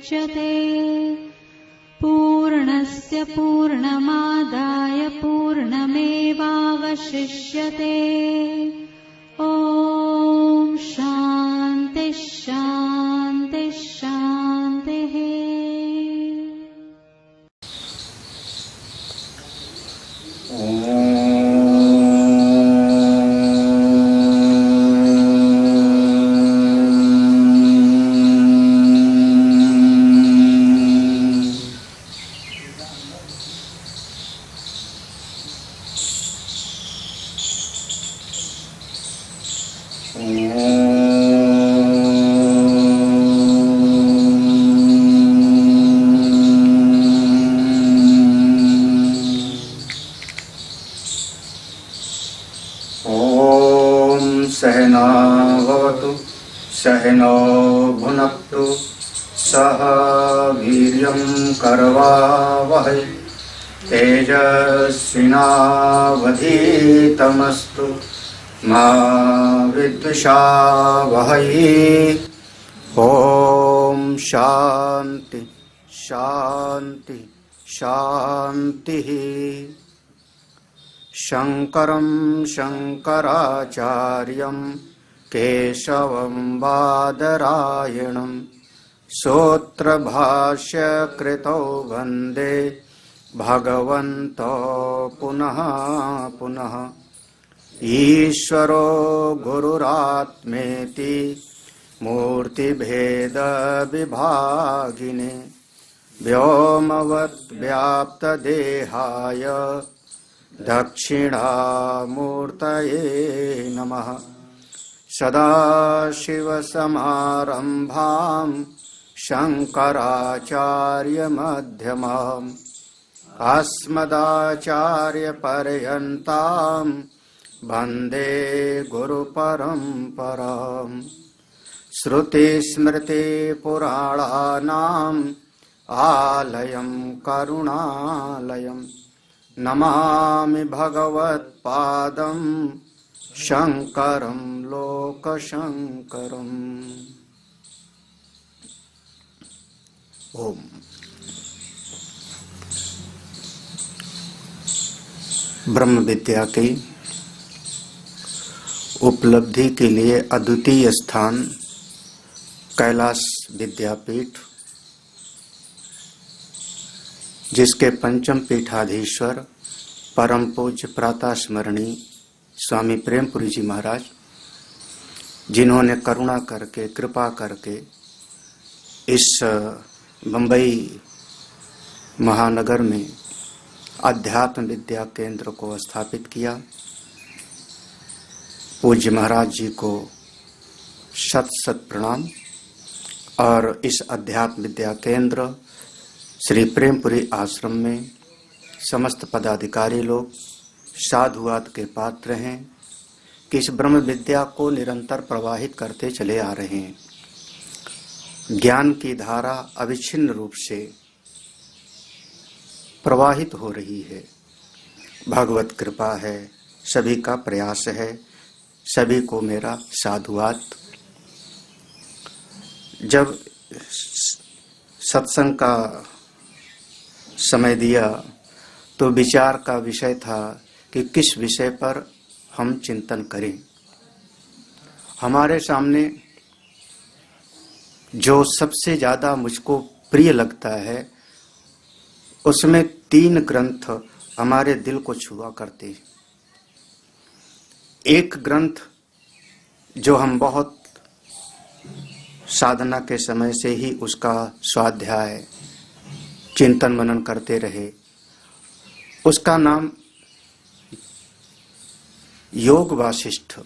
मुच्यते पूर्णस्य पूर्णमादाय पूर्णमेवावशिष्यते। ॐ शान्ति शान्ति शान्तिः। सहनावतु सहनो भुनक्तु सह वीर्यं करवावहै तेजस्विनावधीतमस्तु मा विद्विषावहै। ॐ शान्ति शान्ति शान्तिः। शङ्करं शङ्कराचार्यं केशवं बादरायणं सूत्रभाष्यकृतौ वन्दे भगवन्तौ पुनः पुनः। ईश्वरो गुरुरात्मेति मूर्तिभेदविभागिने व्योमवद्व्याप्तदेहाय दक्षिणामूर्तये नमः। सदाशिवसमारम्भां शङ्कराचार्यमध्यमाम् अस्मदाचार्यपर्यन्तां वन्दे गुरुपरम्पराम्। श्रुतिस्मृतिपुराणानाम् आलयं करुणालयम् नमामि भगवत्पादं शङ्करं लोकशङ्करम्। ओम। ब्रह्म विद्या की उपलब्धि के लिए अद्वितीय स्थान कैलाश विद्यापीठ, जिसके पंचम पीठाधीश्वर परम पूज्य प्रातः स्मरणीय स्वामी प्रेमपुरी जी महाराज, जिन्होंने करुणा करके कृपा करके इस बंबई महानगर में अध्यात्म विद्या केंद्र को स्थापित किया, पूज्य महाराज जी को शत शत प्रणाम। और इस अध्यात्म विद्या केंद्र श्री प्रेमपुरी आश्रम में समस्त पदाधिकारी लोग साधुवाद के पात्र हैं कि इस ब्रह्म विद्या को निरंतर प्रवाहित करते चले आ रहे हैं। ज्ञान की धारा अविच्छिन्न रूप से प्रवाहित हो रही है। भगवत कृपा है, सभी का प्रयास है, सभी को मेरा साधुवाद। जब सत्संग का समय दिया तो विचार का विषय था कि किस विषय पर हम चिंतन करें। हमारे सामने जो सबसे ज्यादा मुझको प्रिय लगता है, उसमें 3 ग्रंथ हमारे दिल को छुआ करते। एक ग्रंथ जो हम बहुत साधना के समय से ही उसका स्वाध्याय चिंतन मनन करते रहे, उसका नाम योग वासिष्ठ।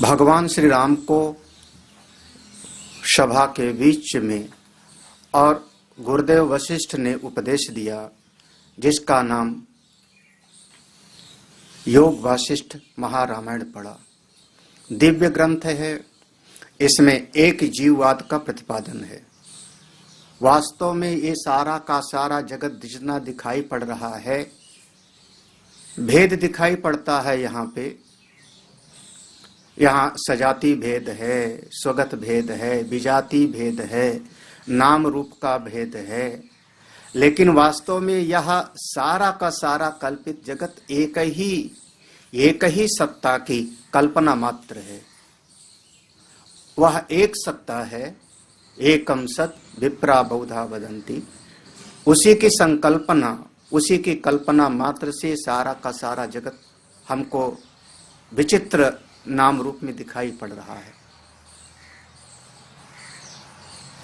भगवान श्री राम को सभा के बीच में और गुरुदेव वशिष्ठ ने उपदेश दिया, जिसका नाम योग वासिष्ठ महारामायण पड़ा। दिव्य ग्रंथ है। इसमें एक जीववाद का प्रतिपादन है। वास्तव में ये सारा का सारा जगत जितना दिखाई पड़ रहा है, भेद दिखाई पड़ता है यहाँ पे, यहाँ सजाति भेद है, स्वगत भेद है, विजाति भेद है, नाम रूप का भेद है, लेकिन वास्तव में यह सारा का सारा कल्पित जगत एक ही सत्ता की कल्पना मात्र है। वह एक सत्ता है, एकम सत विप्रा बहुधा वदंती। उसी की संकल्पना, उसी की कल्पना मात्र से सारा का सारा जगत हमको विचित्र नाम रूप में दिखाई पड़ रहा है।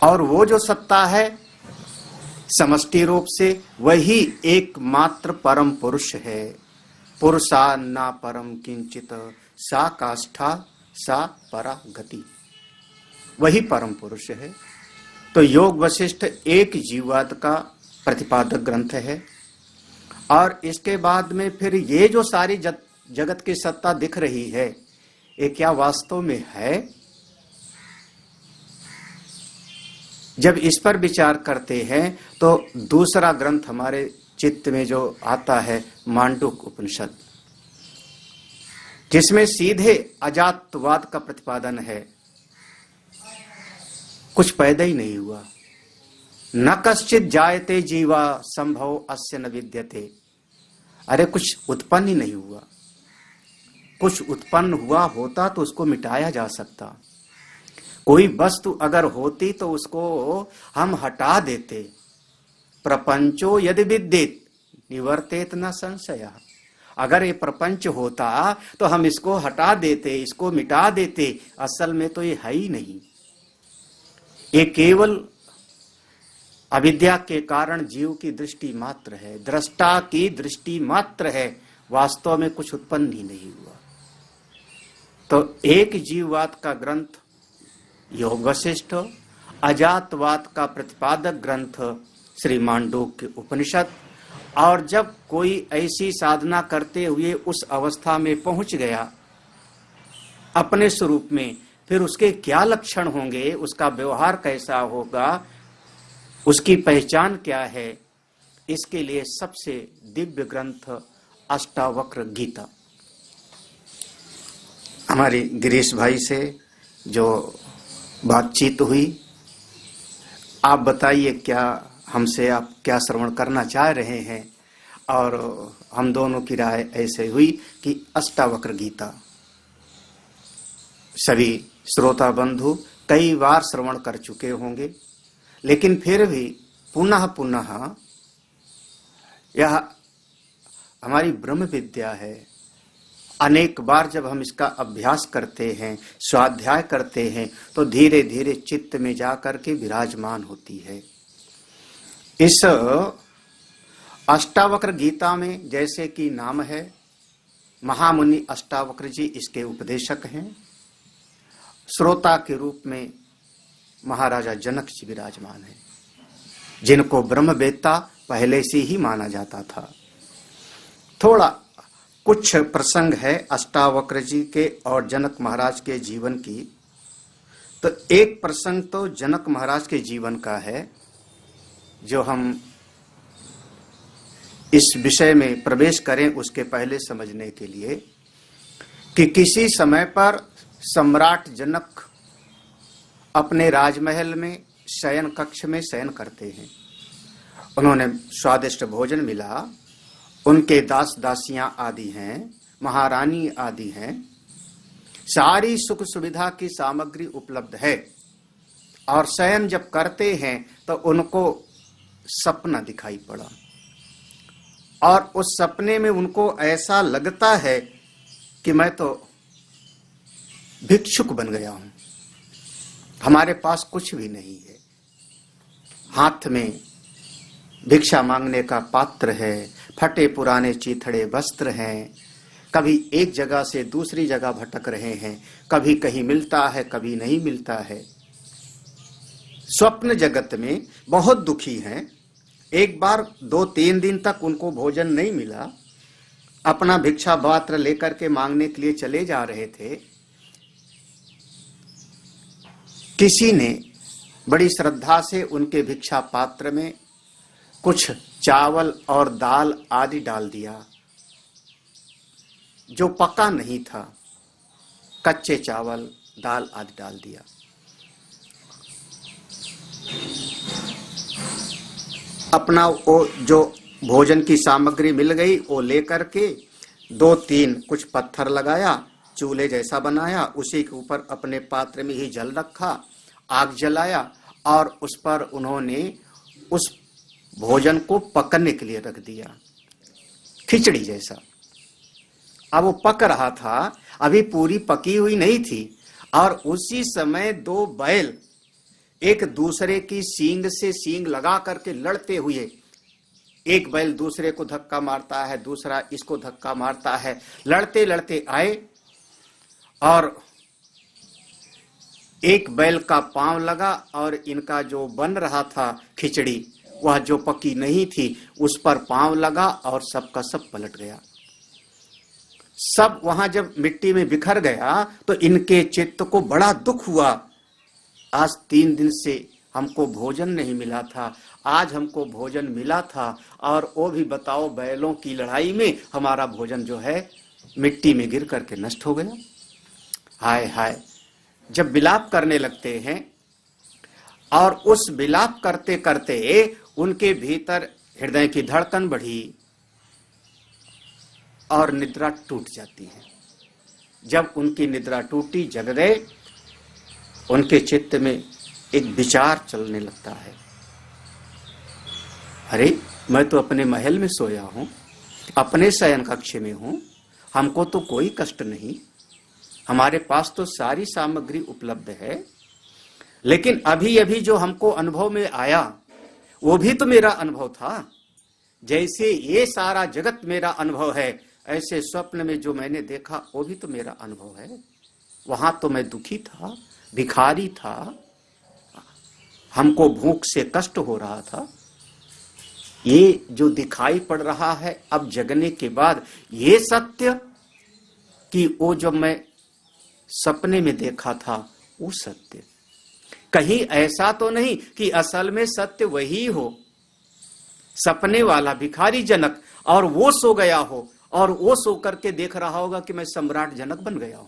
और वो जो सत्ता है समष्टि रूप से, वही एकमात्र परम पुरुष है। पुरुषा ना परम किंचित सा काष्ठा सा परा गति। वही परम पुरुष है। तो योग वशिष्ठ एक जीववाद का प्रतिपादक ग्रंथ है। और इसके बाद में फिर ये जो सारी जगत की सत्ता दिख रही है, ये क्या वास्तव में है? जब इस पर विचार करते हैं तो दूसरा ग्रंथ हमारे चित्त में जो आता है मांडूक्य उपनिषद, जिसमें सीधे अजातवाद का प्रतिपादन है। कुछ पैदा ही नहीं हुआ। न कश्चित जायते जीवा संभव अस्य न विद्यते। अरे कुछ उत्पन्न ही नहीं हुआ। कुछ उत्पन्न हुआ होता तो उसको मिटाया जा सकता। कोई वस्तु अगर होती तो उसको हम हटा देते। प्रपंचो यदि विद्येत निवर्तेत न संशय। अगर ये प्रपंच होता तो हम इसको हटा देते, इसको मिटा देते। असल में तो ये है ही नहीं। ये केवल अविद्या के कारण जीव की दृष्टि मात्र है, दृष्टा की दृष्टि मात्र है। वास्तव में कुछ उत्पन्न ही नहीं हुआ। तो एक जीववाद का ग्रंथ योग वशिष्ठ, अजातवाद का प्रतिपादक ग्रंथ श्री मांडूक्य उपनिषद। और जब कोई ऐसी साधना करते हुए उस अवस्था में पहुंच गया अपने स्वरूप में, फिर उसके क्या लक्षण होंगे, उसका व्यवहार कैसा होगा, उसकी पहचान क्या है, इसके लिए सबसे दिव्य ग्रंथ अष्टावक्र गीता। हमारे गिरीश भाई से जो बातचीत हुई, आप बताइए क्या हमसे आप क्या श्रवण करना चाह रहे हैं। और हम दोनों की राय ऐसे हुई कि अष्टावक्र गीता सभी श्रोता बंधु कई बार श्रवण कर चुके होंगे, लेकिन फिर भी पुनः पुनः यह हमारी ब्रह्म विद्या है। अनेक बार जब हम इसका अभ्यास करते हैं, स्वाध्याय करते हैं, तो धीरे धीरे चित्त में जाकर के विराजमान होती है। इस अष्टावक्र गीता में जैसे कि नाम है, महामुनि अष्टावक्र जी इसके उपदेशक हैं। श्रोता के रूप में महाराजा जनक जी विराजमान हैं, जिनको ब्रह्मवेत्ता पहले से ही माना जाता था। थोड़ा कुछ प्रसंग है अष्टावक्र जी के और जनक महाराज के जीवन की। तो एक प्रसंग तो जनक महाराज के जीवन का है, जो हम इस विषय में प्रवेश करें उसके पहले समझने के लिए, कि किसी समय पर सम्राट जनक अपने राजमहल में शयन कक्ष में शयन करते हैं। उन्होंने स्वादिष्ट भोजन मिला, उनके दास दासियां आदि हैं, महारानी आदि हैं, सारी सुख सुविधा की सामग्री उपलब्ध है। और शयन जब करते हैं तो उनको सपना दिखाई पड़ा, और उस सपने में उनको ऐसा लगता है कि मैं तो भिक्षुक बन गया हूं, हमारे पास कुछ भी नहीं है। हाथ में भिक्षा मांगने का पात्र है, फटे पुराने चीथड़े वस्त्र हैं, कभी एक जगह से दूसरी जगह भटक रहे हैं, कभी कहीं मिलता है कभी नहीं मिलता है। स्वप्न जगत में बहुत दुखी हैं। एक बार 2-3 दिन तक उनको भोजन नहीं मिला, अपना भिक्षा पात्र लेकर के मांगने के लिए चले जा रहे थे। किसी ने बड़ी श्रद्धा से उनके भिक्षा पात्र में कुछ चावल और दाल आदि डाल दिया, जो पका नहीं था। कच्चे चावल, दाल आदि डाल दिया। अपना वो जो भोजन की सामग्री मिल गई वो लेकर के 2-3 कुछ पत्थर लगाया, चूल्हे जैसा बनाया, उसी के ऊपर अपने पात्र में ही जल रखा, आग जलाया और उस पर उन्होंने उस भोजन को पकने के लिए रख दिया, खिचड़ी जैसा। अब वो पक रहा था, अभी पूरी पकी हुई नहीं थी, और उसी समय 2 बैल एक दूसरे की सींग से सींग लगा करके लड़ते हुए, एक बैल दूसरे को धक्का मारता है, दूसरा इसको धक्का मारता है, लड़ते लड़ते आए और एक बैल का पांव लगा और इनका जो बन रहा था खिचड़ी, वह जो पकी नहीं थी, उस पर पांव लगा और सबका सब पलट गया। सब वहां जब मिट्टी में बिखर गया तो इनके चित्त को बड़ा दुख हुआ। आज 3 दिन से हमको भोजन नहीं मिला था, आज हमको भोजन मिला था और वो भी बताओ बैलों की लड़ाई में हमारा भोजन जो है मिट्टी में गिर करके नष्ट हो गया। हाय हाय। जब विलाप करने लगते हैं और उस विलाप करते करते उनके भीतर हृदय की धड़कन बढ़ी और निद्रा टूट जाती है। जब उनकी निद्रा टूटी, जग गए, उनके चित्त में एक विचार चलने लगता है, अरे मैं तो अपने महल में सोया हूं, अपने शयन कक्ष में हूं, हमको तो कोई कष्ट नहीं, हमारे पास तो सारी सामग्री उपलब्ध है, लेकिन अभी अभी जो हमको अनुभव में आया वो भी तो मेरा अनुभव था। जैसे ये सारा जगत मेरा अनुभव है, ऐसे स्वप्न में जो मैंने देखा वो भी तो मेरा अनुभव है। वहां तो मैं दुखी था, भिखारी था, हमको भूख से कष्ट हो रहा था। ये जो दिखाई पड़ रहा है अब जगने के बाद, ये सत्य कि वो जब मैं सपने में देखा था वो सत्य, कहीं ऐसा तो नहीं कि असल में सत्य वही हो, सपने वाला भिखारी जनक और वो सो गया हो और वो सो करके देख रहा होगा कि मैं सम्राट जनक बन गया हूं।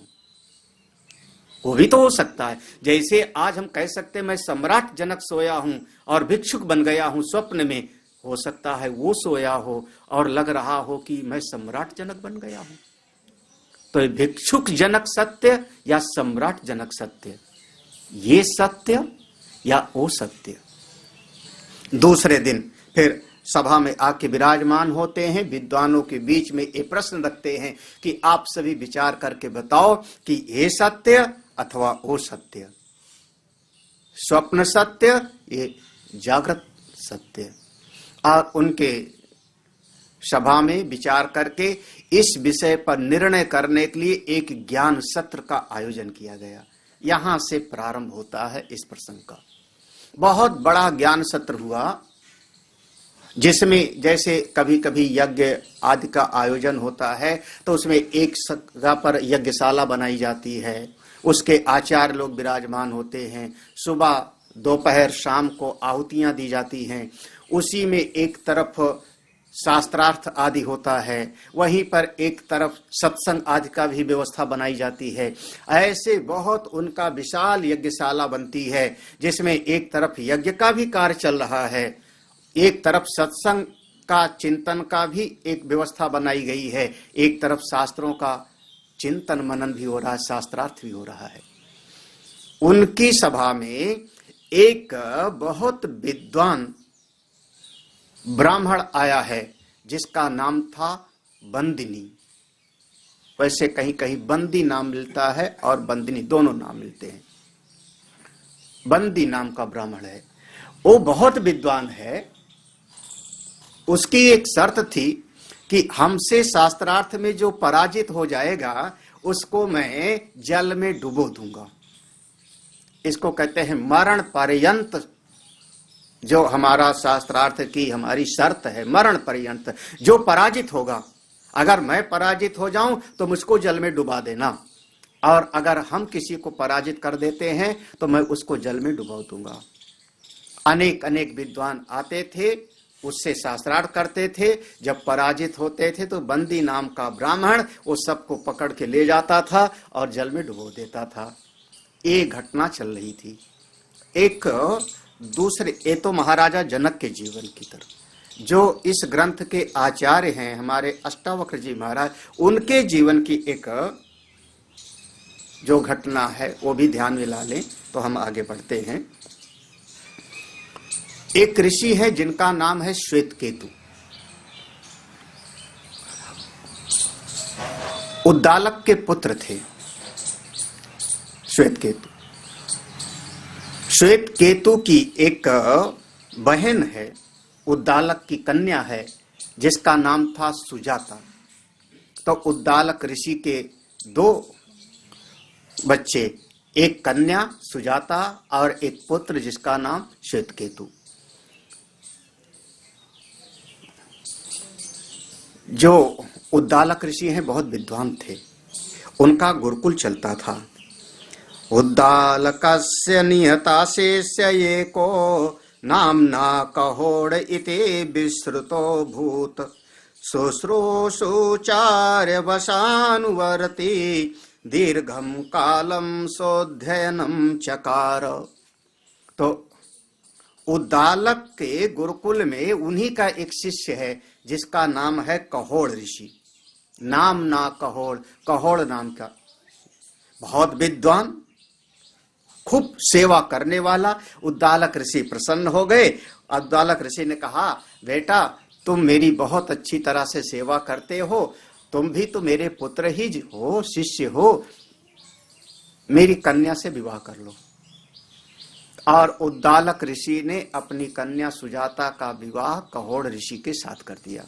वो भी तो हो सकता है। जैसे आज हम कह सकते हैं मैं सम्राट जनक सोया हूं और भिक्षुक बन गया हूं स्वप्न में, हो सकता है वो सोया हो और लग रहा हो कि मैं सम्राट जनक बन गया हूं। तो भिक्षुक जनक सत्य या सम्राट जनक सत्य, ये सत्य या वो सत्य। दूसरे दिन फिर सभा में आके विराजमान होते हैं, विद्वानों के बीच में ये प्रश्न रखते हैं कि आप सभी विचार करके बताओ कि ये सत्य अथवा वो सत्य, स्वप्न सत्य, ये जागृत सत्य। और उनके सभा में विचार करके इस विषय पर निर्णय करने के लिए एक ज्ञान सत्र का आयोजन किया गया। यहां से प्रारंभ होता है इस प्रसंग का। बहुत बड़ा ज्ञान सत्र हुआ, जिसमें जैसे कभी कभी यज्ञ आदि का आयोजन होता है तो उसमें एक जगह पर यज्ञशाला बनाई जाती है, उसके आचार्य लोग विराजमान होते हैं, सुबह दोपहर शाम को आहुतियां दी जाती हैं, उसी में एक तरफ शास्त्रार्थ आदि होता है, वहीं पर एक तरफ सत्संग आदि का भी व्यवस्था बनाई जाती है। ऐसे बहुत उनका विशाल यज्ञशाला बनती है, जिसमें एक तरफ यज्ञ का भी कार्य चल रहा है, एक तरफ सत्संग का चिंतन का भी एक व्यवस्था बनाई गई है, एक तरफ शास्त्रों का चिंतन मनन भी हो रहा है, शास्त्रार्थ भी हो रहा है। उनकी सभा में एक बहुत विद्वान ब्राह्मण आया है जिसका नाम था बंदिनी। वैसे कहीं कहीं बंदी नाम मिलता है और बंदिनी दोनों नाम मिलते हैं। बंदी नाम का ब्राह्मण है, वो बहुत विद्वान है। उसकी एक शर्त थी कि हमसे शास्त्रार्थ में जो पराजित हो जाएगा उसको मैं जल में डुबो दूंगा। इसको कहते हैं मरण पर्यंत। जो हमारा शास्त्रार्थ की हमारी शर्त है, मरण पर्यंत जो पराजित होगा, अगर मैं पराजित हो जाऊं तो मुझको जल में डुबा देना, और अगर हम किसी को पराजित कर देते हैं तो मैं उसको जल में डुबा दूंगा। अनेक अनेक विद्वान आते थे उससे शास्त्रार्थ करते थे। जब पराजित होते थे तो बंदी नाम का ब्राह्मण उस सबको पकड़ के ले जाता था और जल में डुबो देता था। ये घटना चल रही थी। एक दूसरे, ये तो महाराजा जनक के जीवन की तरफ, जो इस ग्रंथ के आचार्य हैं हमारे अष्टावक्र जी महाराज, उनके जीवन की एक जो घटना है वो भी ध्यान में ला लें तो हम आगे बढ़ते हैं। एक ऋषि है जिनका नाम है श्वेतकेतु। उद्दालक के पुत्र थे श्वेतकेतु। श्वेतकेतु की एक बहन है, उद्दालक की कन्या है, जिसका नाम था सुजाता। तो उद्दालक ऋषि के 2 बच्चे, एक कन्या सुजाता और एक पुत्र जिसका नाम श्वेतकेतु। जो उद्दालक ऋषि हैं बहुत विद्वान थे, उनका गुरुकुल चलता था। उद्दालकस्य नियताशेष्य एको नाम्ना कहोड़ इति विश्रुतो भूत शुश्रूषुचार्य वशानुवर्ती दीर्घम कालम सोध्ययनम चकार। तो उद्दालक के गुरुकुल में उन्हीं का एक शिष्य है जिसका नाम है कहोड़ ऋषि। नाम ना कहोड़, कहोड़ नाम का, बहुत विद्वान, खूब सेवा करने वाला। उद्दालक ऋषि प्रसन्न हो गए। उद्दालक ऋषि ने कहा, बेटा तुम मेरी बहुत अच्छी तरह से सेवा करते हो, तुम भी तो मेरे पुत्र ही हो, शिष्य हो, मेरी कन्या से विवाह कर लो। और उद्दालक ऋषि ने अपनी कन्या सुजाता का विवाह कहोड़ ऋषि के साथ कर दिया।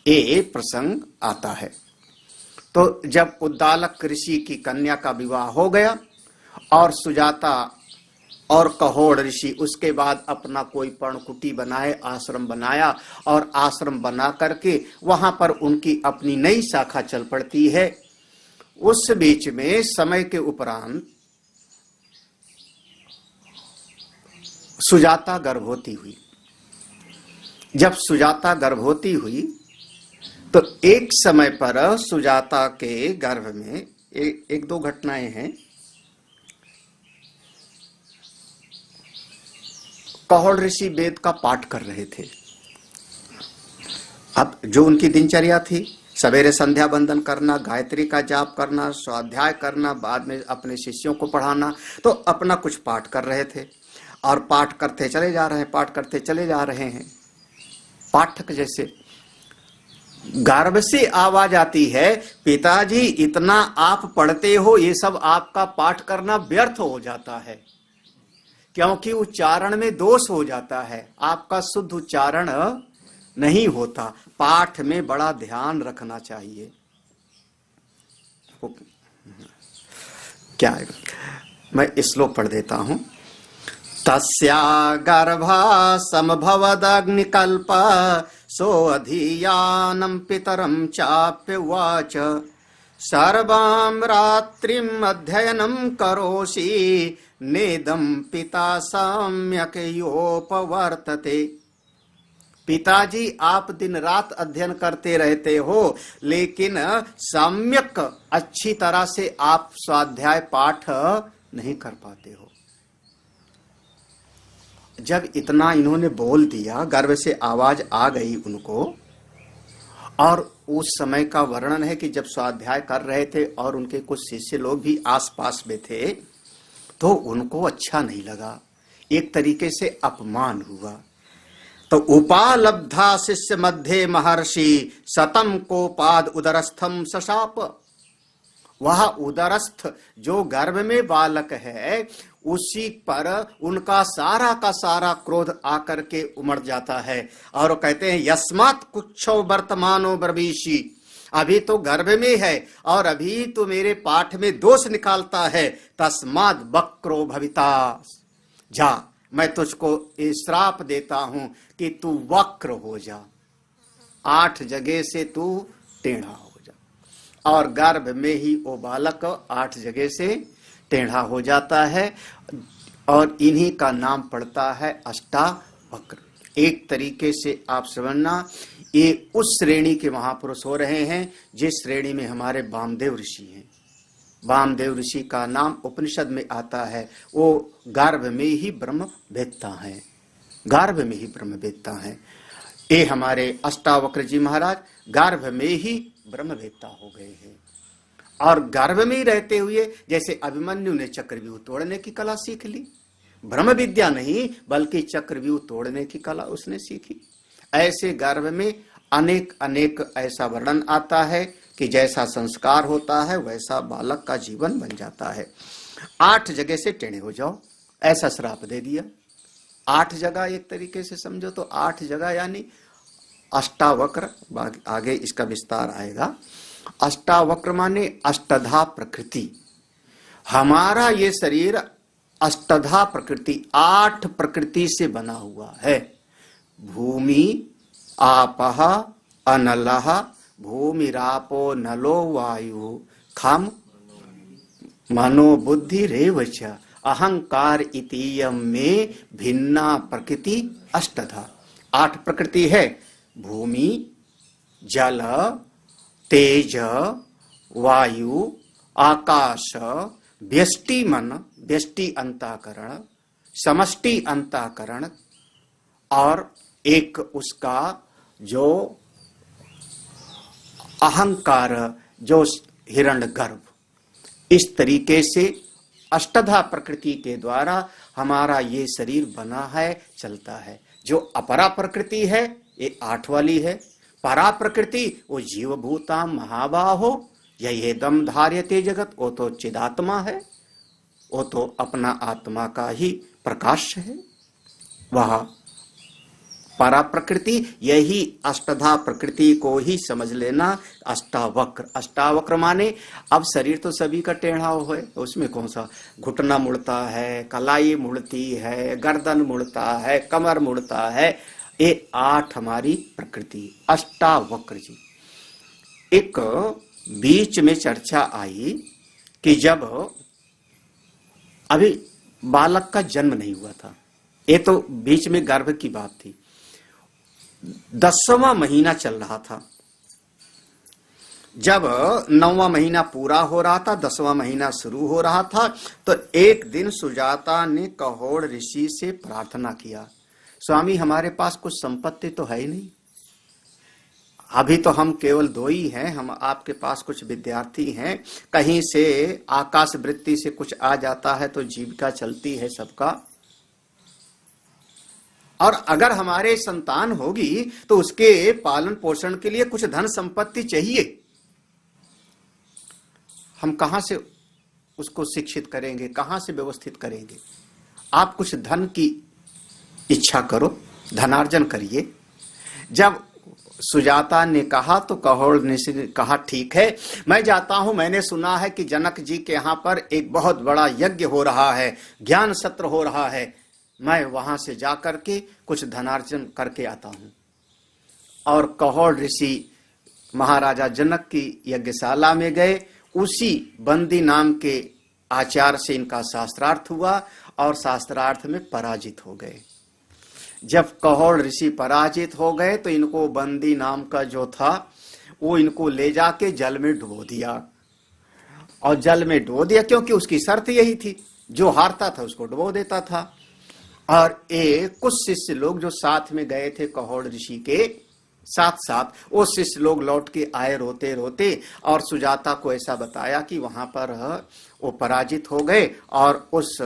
ये प्रसंग आता है। तो जब उद्दालक ऋषि की कन्या का विवाह हो गया और सुजाता और कहोड़ ऋषि उसके बाद अपना कोई पर्णकुटी बनाए, आश्रम बनाया, और आश्रम बना करके वहां पर उनकी अपनी नई शाखा चल पड़ती है। उस बीच में समय के उपरांत सुजाता गर्भवती हुई। जब सुजाता गर्भवती हुई तो एक समय पर सुजाता के गर्भ में एक 2 घटनाएं हैं। कहोड़ ऋषि वेद का पाठ कर रहे थे। अब जो उनकी दिनचर्या थी, सवेरे संध्या वंदन करना, गायत्री का जाप करना, स्वाध्याय करना, बाद में अपने शिष्यों को पढ़ाना, तो अपना कुछ पाठ कर रहे थे और पाठ करते चले जा रहे हैं, पाठ करते चले जा रहे हैं। पाठक जैसे गर्भ से आवाज आती है, पिताजी इतना आप पढ़ते हो, ये सब आपका पाठ करना व्यर्थ हो जाता है, क्योंकि उच्चारण में दोष हो जाता है, आपका शुद्ध उच्चारण नहीं होता। पाठ में बड़ा ध्यान रखना चाहिए। क्या है, मैं श्लोक पढ़ देता हूं। तस्या गर्भा समभवदग्निकल्प सो अधियानं पितरं चाप्युवाच सर्वां रात्रिम् अध्ययनं करोषि नेदं पिता सम्यक् योपवर्तते। पिताजी आप दिन रात अध्ययन करते रहते हो, लेकिन सम्यक अच्छी तरह से आप स्वाध्याय पाठ नहीं कर पाते हो। जब इतना इन्होंने बोल दिया, गर्भ से आवाज आ गई उनको, और उस समय का वर्णन है कि जब स्वाध्याय कर रहे थे और उनके कुछ शिष्य लोग भी आसपास में थे, तो उनको अच्छा नहीं लगा, एक तरीके से अपमान हुआ। तो उपालब्धा शिष्य मध्य महर्षि सतम कोपाद उदरस्थम सशाप। वह उदरस्थ जो गर्भ में बालक है, उसी पर उनका सारा का सारा क्रोध आकर के उमड़ जाता है, और कहते हैं यस्मात् कुच्छो वर्तमानो ब्रवीषि, अभी तो गर्भ में है और अभी तो मेरे पाठ में दोष निकालता है, तस्माद् वक्रो भविता, जा मैं तुझको श्राप देता हूं कि तू वक्र हो जा, 8 जगह से तू टेढ़ा हो जा। और गर्भ में ही वो बालक 8 जगह से टेढ़ा हो जाता है, और इन्हीं का नाम पड़ता है अष्टावक्र। एक तरीके से आप समझना, ये उस श्रेणी के महापुरुष हो रहे हैं जिस श्रेणी में हमारे वामदेव ऋषि हैं। वामदेव ऋषि का नाम उपनिषद में आता है, वो गर्भ में ही ब्रह्म वेत्ता है, गर्भ में ही ब्रह्म वेत्ता है। ये हमारे अष्टावक्र जी महाराज गर्भ में ही ब्रह्म वेत्ता हो गए हैं, और गर्भ में ही रहते हुए जैसे अभिमन्यु ने चक्रव्यूह तोड़ने की कला सीख ली, ब्रह्म विद्या नहीं बल्कि चक्रव्यूह तोड़ने की कला उसने सीखी। ऐसे गर्भ में अनेक अनेक ऐसा वर्णन आता है कि जैसा संस्कार होता है वैसा बालक का जीवन बन जाता है। 8 जगह से टेढ़े हो जाओ, ऐसा श्राप दे दिया। 8 जगह एक तरीके से समझो तो 8 जगह यानी अष्टावक्र, आगे इसका विस्तार आएगा। अष्टावक्र माने अष्टधा प्रकृति। हमारा ये शरीर अष्टधा प्रकृति 8 प्रकृति से बना हुआ है। भूमि आपः अनलः भूमिरापो नलो वायु खम मनो बुद्धि रेवच अहंकार इतीयम में भिन्ना प्रकृति अष्टधा। 8 प्रकृति है, भूमि, जल, तेज, वायु, आकाश, व्यष्टि मन, व्यष्टि अंतःकरण, समष्टि अंतःकरण, और एक उसका जो अहंकार, जो हिरण्यगर्भ। इस तरीके से अष्टधा प्रकृति के द्वारा हमारा ये शरीर बना है, चलता है। जो अपरा प्रकृति है ये 8 वाली है। परा प्रकृति वो जीवभूता महाबाहो यही दम धार्यते जगत, वो तो चिदात्मा है, वो तो अपना आत्मा का ही प्रकाश है। वह परा प्रकृति, यही अष्टधा प्रकृति को ही समझ लेना। अष्टावक्र, अष्टावक्र माने अब शरीर तो सभी का टेढ़ा है, उसमें कौन सा घुटना मुड़ता है, कलाई मुड़ती है, गर्दन मुड़ता है, कमर मुड़ता है। ये 8 हमारी प्रकृति अष्टावक्र जी। एक बीच में चर्चा आई कि जब अभी बालक का जन्म नहीं हुआ था, ये तो बीच में गर्भ की बात थी, 10वां महीना चल रहा था। जब 9वां महीना पूरा हो रहा था, 10वां महीना शुरू हो रहा था, तो एक दिन सुजाता ने कहोड़ ऋषि से प्रार्थना किया, स्वामी हमारे पास कुछ संपत्ति तो है ही नहीं, अभी तो हम केवल 2 ही हैं, हम आपके पास कुछ विद्यार्थी हैं, कहीं से आकाश वृत्ति से कुछ आ जाता है तो जीविका चलती है सबका, और अगर हमारे संतान होगी तो उसके पालन पोषण के लिए कुछ धन संपत्ति चाहिए, हम कहां से उसको शिक्षित करेंगे, कहां से व्यवस्थित करेंगे? आप कुछ धन की इच्छा करो, धनार्जन करिए। जब सुजाता ने कहा तो कहोड़ ने कहा ठीक है, मैं जाता हूं, मैंने सुना है कि जनक जी के यहां पर एक बहुत बड़ा यज्ञ हो रहा है, ज्ञान सत्र हो रहा है, मैं वहां से जाकर के कुछ धनार्जन करके आता हूं। और कहोड़ ऋषि महाराजा जनक की यज्ञशाला में गए, उसी बंदी नाम के आचार्य से इनका शास्त्रार्थ हुआ और शास्त्रार्थ में पराजित हो गए। जब कहोड़ ऋषि पराजित हो गए तो इनको बंदी नाम का जो था वो इनको ले जाके जल में डुबो दिया, और जल में डुबो दिया क्योंकि उसकी शर्त यही थी, जो हारता था उसको डुबो देता था। और कुछ शिष्य लोग जो साथ में गए थे कहोड़ ऋषि के साथ साथ, वो शिष्य लोग लौट के आए रोते रोते, और सुजाता को ऐसा बताया कि वहां पर वो पराजित हो गए, और उस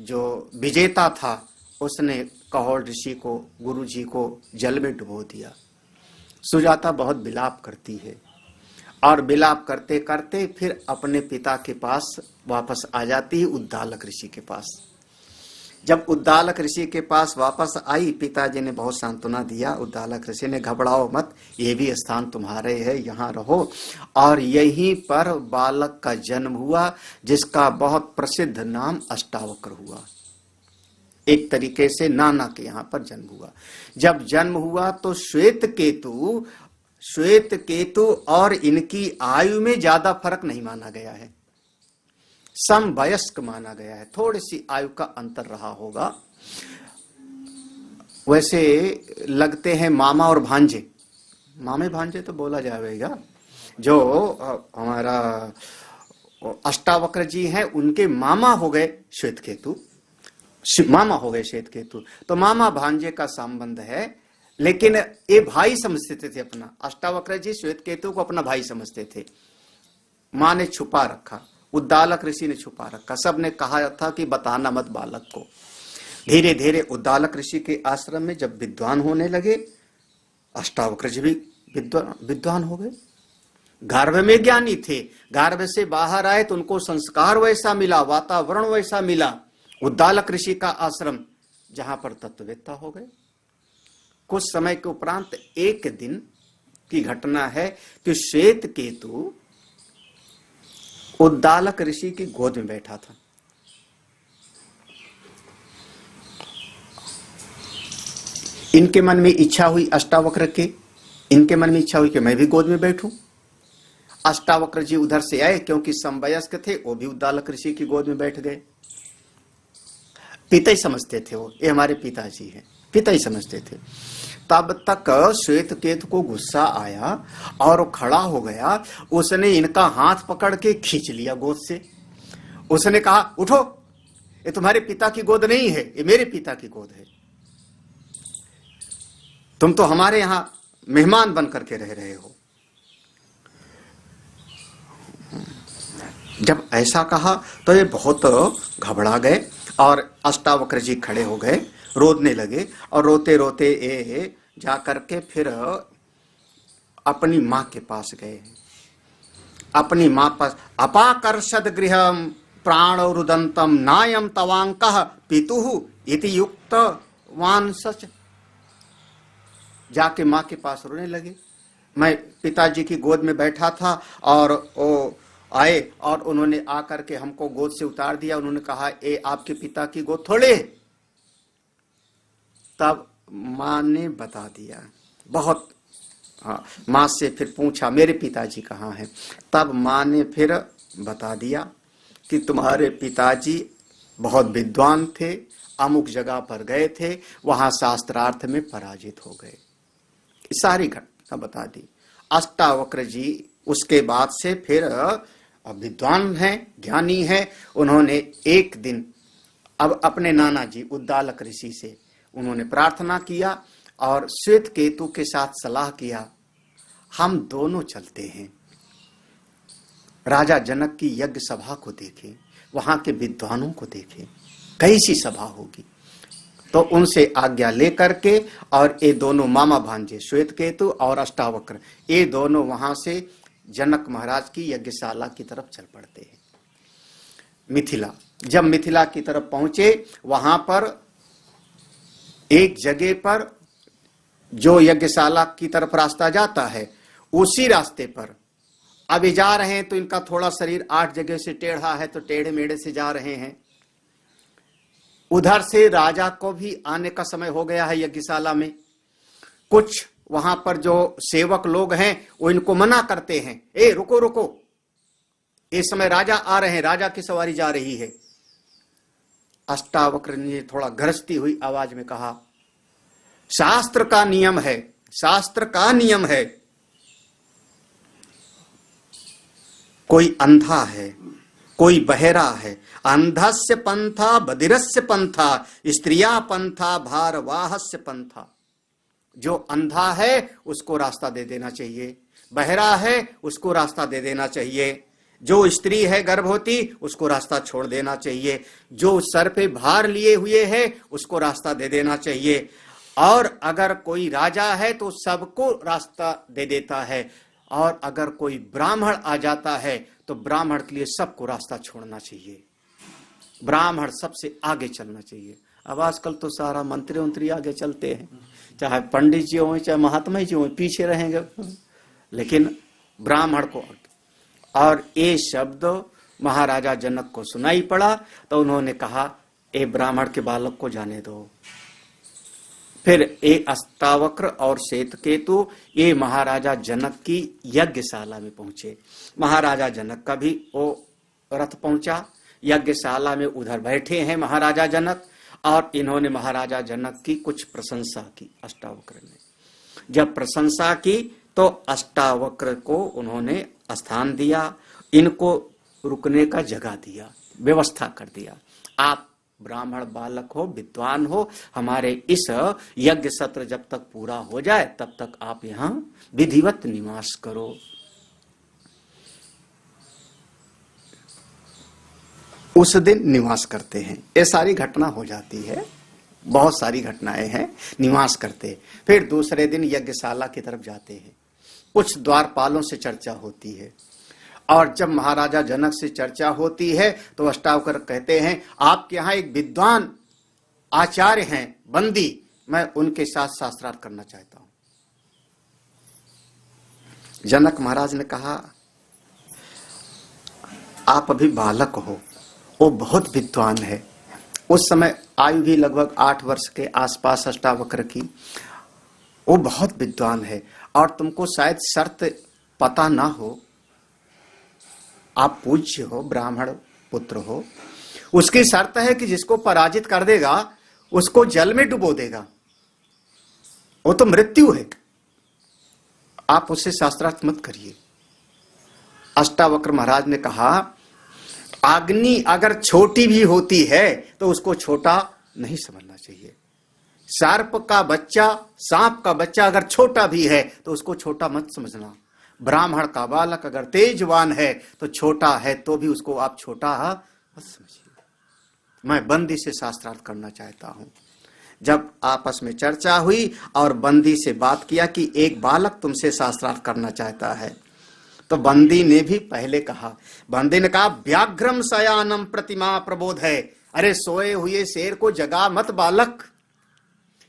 जो विजेता था उसने कहोड़ ऋषि को, गुरु जी को जल में डुबो दिया। सुजाता बहुत विलाप करती है, और विलाप करते करते फिर अपने पिता के पास वापस आ जाती है, उद्दालक ऋषि के पास। जब उद्दालक ऋषि के पास वापस आई, पिताजी ने बहुत सांत्वना दिया। उद्दालक ऋषि ने घबराओ मत, ये भी स्थान तुम्हारे है, यहाँ रहो। और यहीं पर बालक का जन्म हुआ, जिसका बहुत प्रसिद्ध नाम अष्टावक्र हुआ। एक तरीके से नाना के यहाँ पर जन्म हुआ। जब जन्म हुआ तो श्वेत केतु और इनकी आयु में ज्यादा फर्क नहीं माना गया है, समवयस्क माना गया है, थोड़ी सी आयु का अंतर रहा होगा। वैसे लगते हैं मामा और भांजे। मामे भांजे तो बोला जाएगा। जो हमारा अष्टावक्र जी हैं उनके मामा हो गए श्वेत केतु, मामा हो गए श्वेत केतु, तो मामा भांजे का संबंध है। लेकिन ये भाई समझते थे अपना, अष्टावक्र जी श्वेत केतु को अपना भाई समझते थे। माँ ने छुपा रखा, उद्दालक ऋषि ने छुपा रखा, सबने कहा था कि बताना मत बालक को। धीरे धीरे उद्दालक ऋषि के आश्रम में जब विद्वान होने लगे, अष्टावक्र जी भी विद्वान हो गए। गर्भ में ज्ञानी थे, गर्भ से बाहर आए तो उनको संस्कार वैसा मिला, वातावरण वैसा मिला, उद्दालक ऋषि का आश्रम, जहां पर तत्ववेत्ता हो गए। कुछ समय के उपरांत एक दिन की घटना है कि श्वेत केतु उद्दालक ऋषि की गोद में बैठा था। इनके मन में इच्छा हुई, अष्टावक्र के, इनके मन में इच्छा हुई कि मैं भी गोद में बैठूं। अष्टावक्र जी उधर से आए, क्योंकि समवयस्क थे, वो भी उद्दालक ऋषि की गोद में बैठ गए। पिता ही समझते थे वो, ये हमारे पिताजी हैं, पिता ही समझते थे। तब तक श्वेत केतु को गुस्सा आया और वो खड़ा हो गया। उसने इनका हाथ पकड़ के खींच लिया गोद से। उसने कहा, उठो, ये तुम्हारे पिता की गोद नहीं है, ये मेरे पिता की गोद है। तुम तो हमारे यहां मेहमान बन करके रह रहे हो। जब ऐसा कहा तो ये बहुत घबरा गए और अष्टावक्र जी खड़े हो गए, रोने लगे और रोते रोते ये जाकर के फिर अपनी मां के पास गए। अपनी मां पास, अपाकर्षद गृहम प्राण रुदंतम नायम तवांकः पितुः इति युक्त वांसच। जाके मां के पास रोने लगे। मैं पिताजी की गोद में बैठा था और वो आए और उन्होंने आकर के हमको गोद से उतार दिया। उन्होंने कहा, ये आपके पिता की गोद थोड़े। तब मां ने बता दिया, बहुत, हाँ, मां से फिर पूछा, मेरे पिताजी कहाँ हैं? तब मां ने फिर बता दिया कि तुम्हारे पिताजी बहुत विद्वान थे, अमुक जगह पर गए थे, वहां शास्त्रार्थ में पराजित हो गए। सारी घटना बता दी। अष्टावक्र जी उसके बाद से फिर विद्वान हैं, ज्ञानी हैं। उन्होंने एक दिन अब अपने नाना जी उद्दालक ऋषि से उन्होंने प्रार्थना किया और श्वेत केतु के साथ सलाह किया, हम दोनों चलते हैं, राजा जनक की यज्ञ सभा को देखें, वहां के विद्वानों को देखें, कैसी सभा होगी। तो उनसे आज्ञा लेकर के और ये दोनों मामा भांजे श्वेत केतु और अष्टावक्र, ये दोनों वहां से जनक महाराज की यज्ञशाला की तरफ चल पड़ते हैं। मिथिला, जब मिथिला की तरफ पहुंचे, वहां पर एक जगह पर जो यज्ञशाला की तरफ रास्ता जाता है, उसी रास्ते पर अब ये जा रहे हैं तो इनका थोड़ा शरीर 8 जगह से टेढ़ा है, तो टेढ़े मेढ़े से जा रहे हैं। उधर से राजा को भी आने का समय हो गया है यज्ञशाला में। कुछ वहां पर जो सेवक लोग हैं वो इनको मना करते हैं, ए रुको रुको, इस समय राजा आ रहे हैं, राजा की सवारी जा रही है। अष्टावक्र ने थोड़ा गरजती हुई आवाज में कहा, शास्त्र का नियम है, शास्त्र का नियम है, कोई अंधा है, कोई बहरा है, अंधस्य पंथा बधिरस्य पंथा स्त्रिया पंथा भारवाहस्य पंथा। जो अंधा है उसको रास्ता दे देना चाहिए, बहरा है उसको रास्ता दे देना चाहिए, जो स्त्री है गर्भवती उसको रास्ता छोड़ देना चाहिए, जो सर पे भार लिए हुए है उसको रास्ता दे देना चाहिए, और अगर कोई राजा है तो सबको रास्ता दे देता है, और अगर कोई ब्राह्मण आ जाता है तो ब्राह्मण के लिए सबको रास्ता छोड़ना चाहिए, ब्राह्मण सबसे आगे चलना चाहिए। अब आजकल तो सारा मंत्री उंत्री आगे चलते हैं, चाहे पंडित जी हो चाहे महात्मा जी हो, पीछे रहेंगे, लेकिन ब्राह्मण को। और ये शब्द महाराजा जनक को सुनाई पड़ा तो उन्होंने कहा, ए ब्राह्मण के बालक को जाने दो। फिर ये अष्टावक्र और श्वेतकेतु ये महाराजा जनक की यज्ञशाला में पहुंचे। महाराजा जनक का भी वो रथ पहुंचा, यज्ञशाला में उधर बैठे हैं महाराजा जनक, और इन्होंने महाराजा जनक की कुछ प्रशंसा की। अष्टावक्र ने जब प्रशंसा की तो अष्टावक्र को उन्होंने स्थान दिया, इनको रुकने का जगह दिया, व्यवस्था कर दिया। आप ब्राह्मण बालक हो, विद्वान हो, हमारे इस यज्ञ सत्र जब तक पूरा हो जाए तब तक आप यहाँ विधिवत निवास करो। उस दिन निवास करते हैं। ये सारी घटना हो जाती है, बहुत सारी घटनाएं हैं। निवास करते हैं, फिर दूसरे दिन यज्ञशाला की तरफ जाते हैं। कुछ द्वारपालों से चर्चा होती है, और जब महाराजा जनक से चर्चा होती है तो अष्टावक्र कहते हैं, आपके यहाँ एक विद्वान आचार्य हैं बंदी, मैं उनके साथ शास्त्रार्थ करना चाहता हूं। जनक महाराज ने कहा, आप अभी बालक हो, वो बहुत विद्वान है। उस समय आयु भी लगभग 8 वर्ष के आसपास अष्टावक्र की। वो बहुत विद्वान है और तुमको शायद शर्त पता ना हो। आप पूज्य हो, ब्राह्मण पुत्र हो। उसकी शर्त है कि जिसको पराजित कर देगा उसको जल में डुबो देगा, वो तो मृत्यु है। आप उससे शास्त्रार्थ मत करिए। अष्टावक्र महाराज ने कहा, अग्नि अगर छोटी भी होती है तो उसको छोटा नहीं समझना चाहिए। सर्प का बच्चा, सांप का बच्चा अगर छोटा भी है तो उसको छोटा मत समझना। ब्राह्मण का बालक अगर तेजवान है तो छोटा है तो भी उसको आप छोटा मत समझिए। मैं बंदी से शास्त्रार्थ करना चाहता हूं। जब आपस में चर्चा हुई और बंदी से बात किया कि एक बालक तुमसे शास्त्रार्थ करना चाहता है, तो बंदी ने भी पहले कहा, बंदी ने कहा, व्याघ्रम शयानम प्रतिमा प्रबोध है। अरे सोए हुए शेर को जगा मत बालक,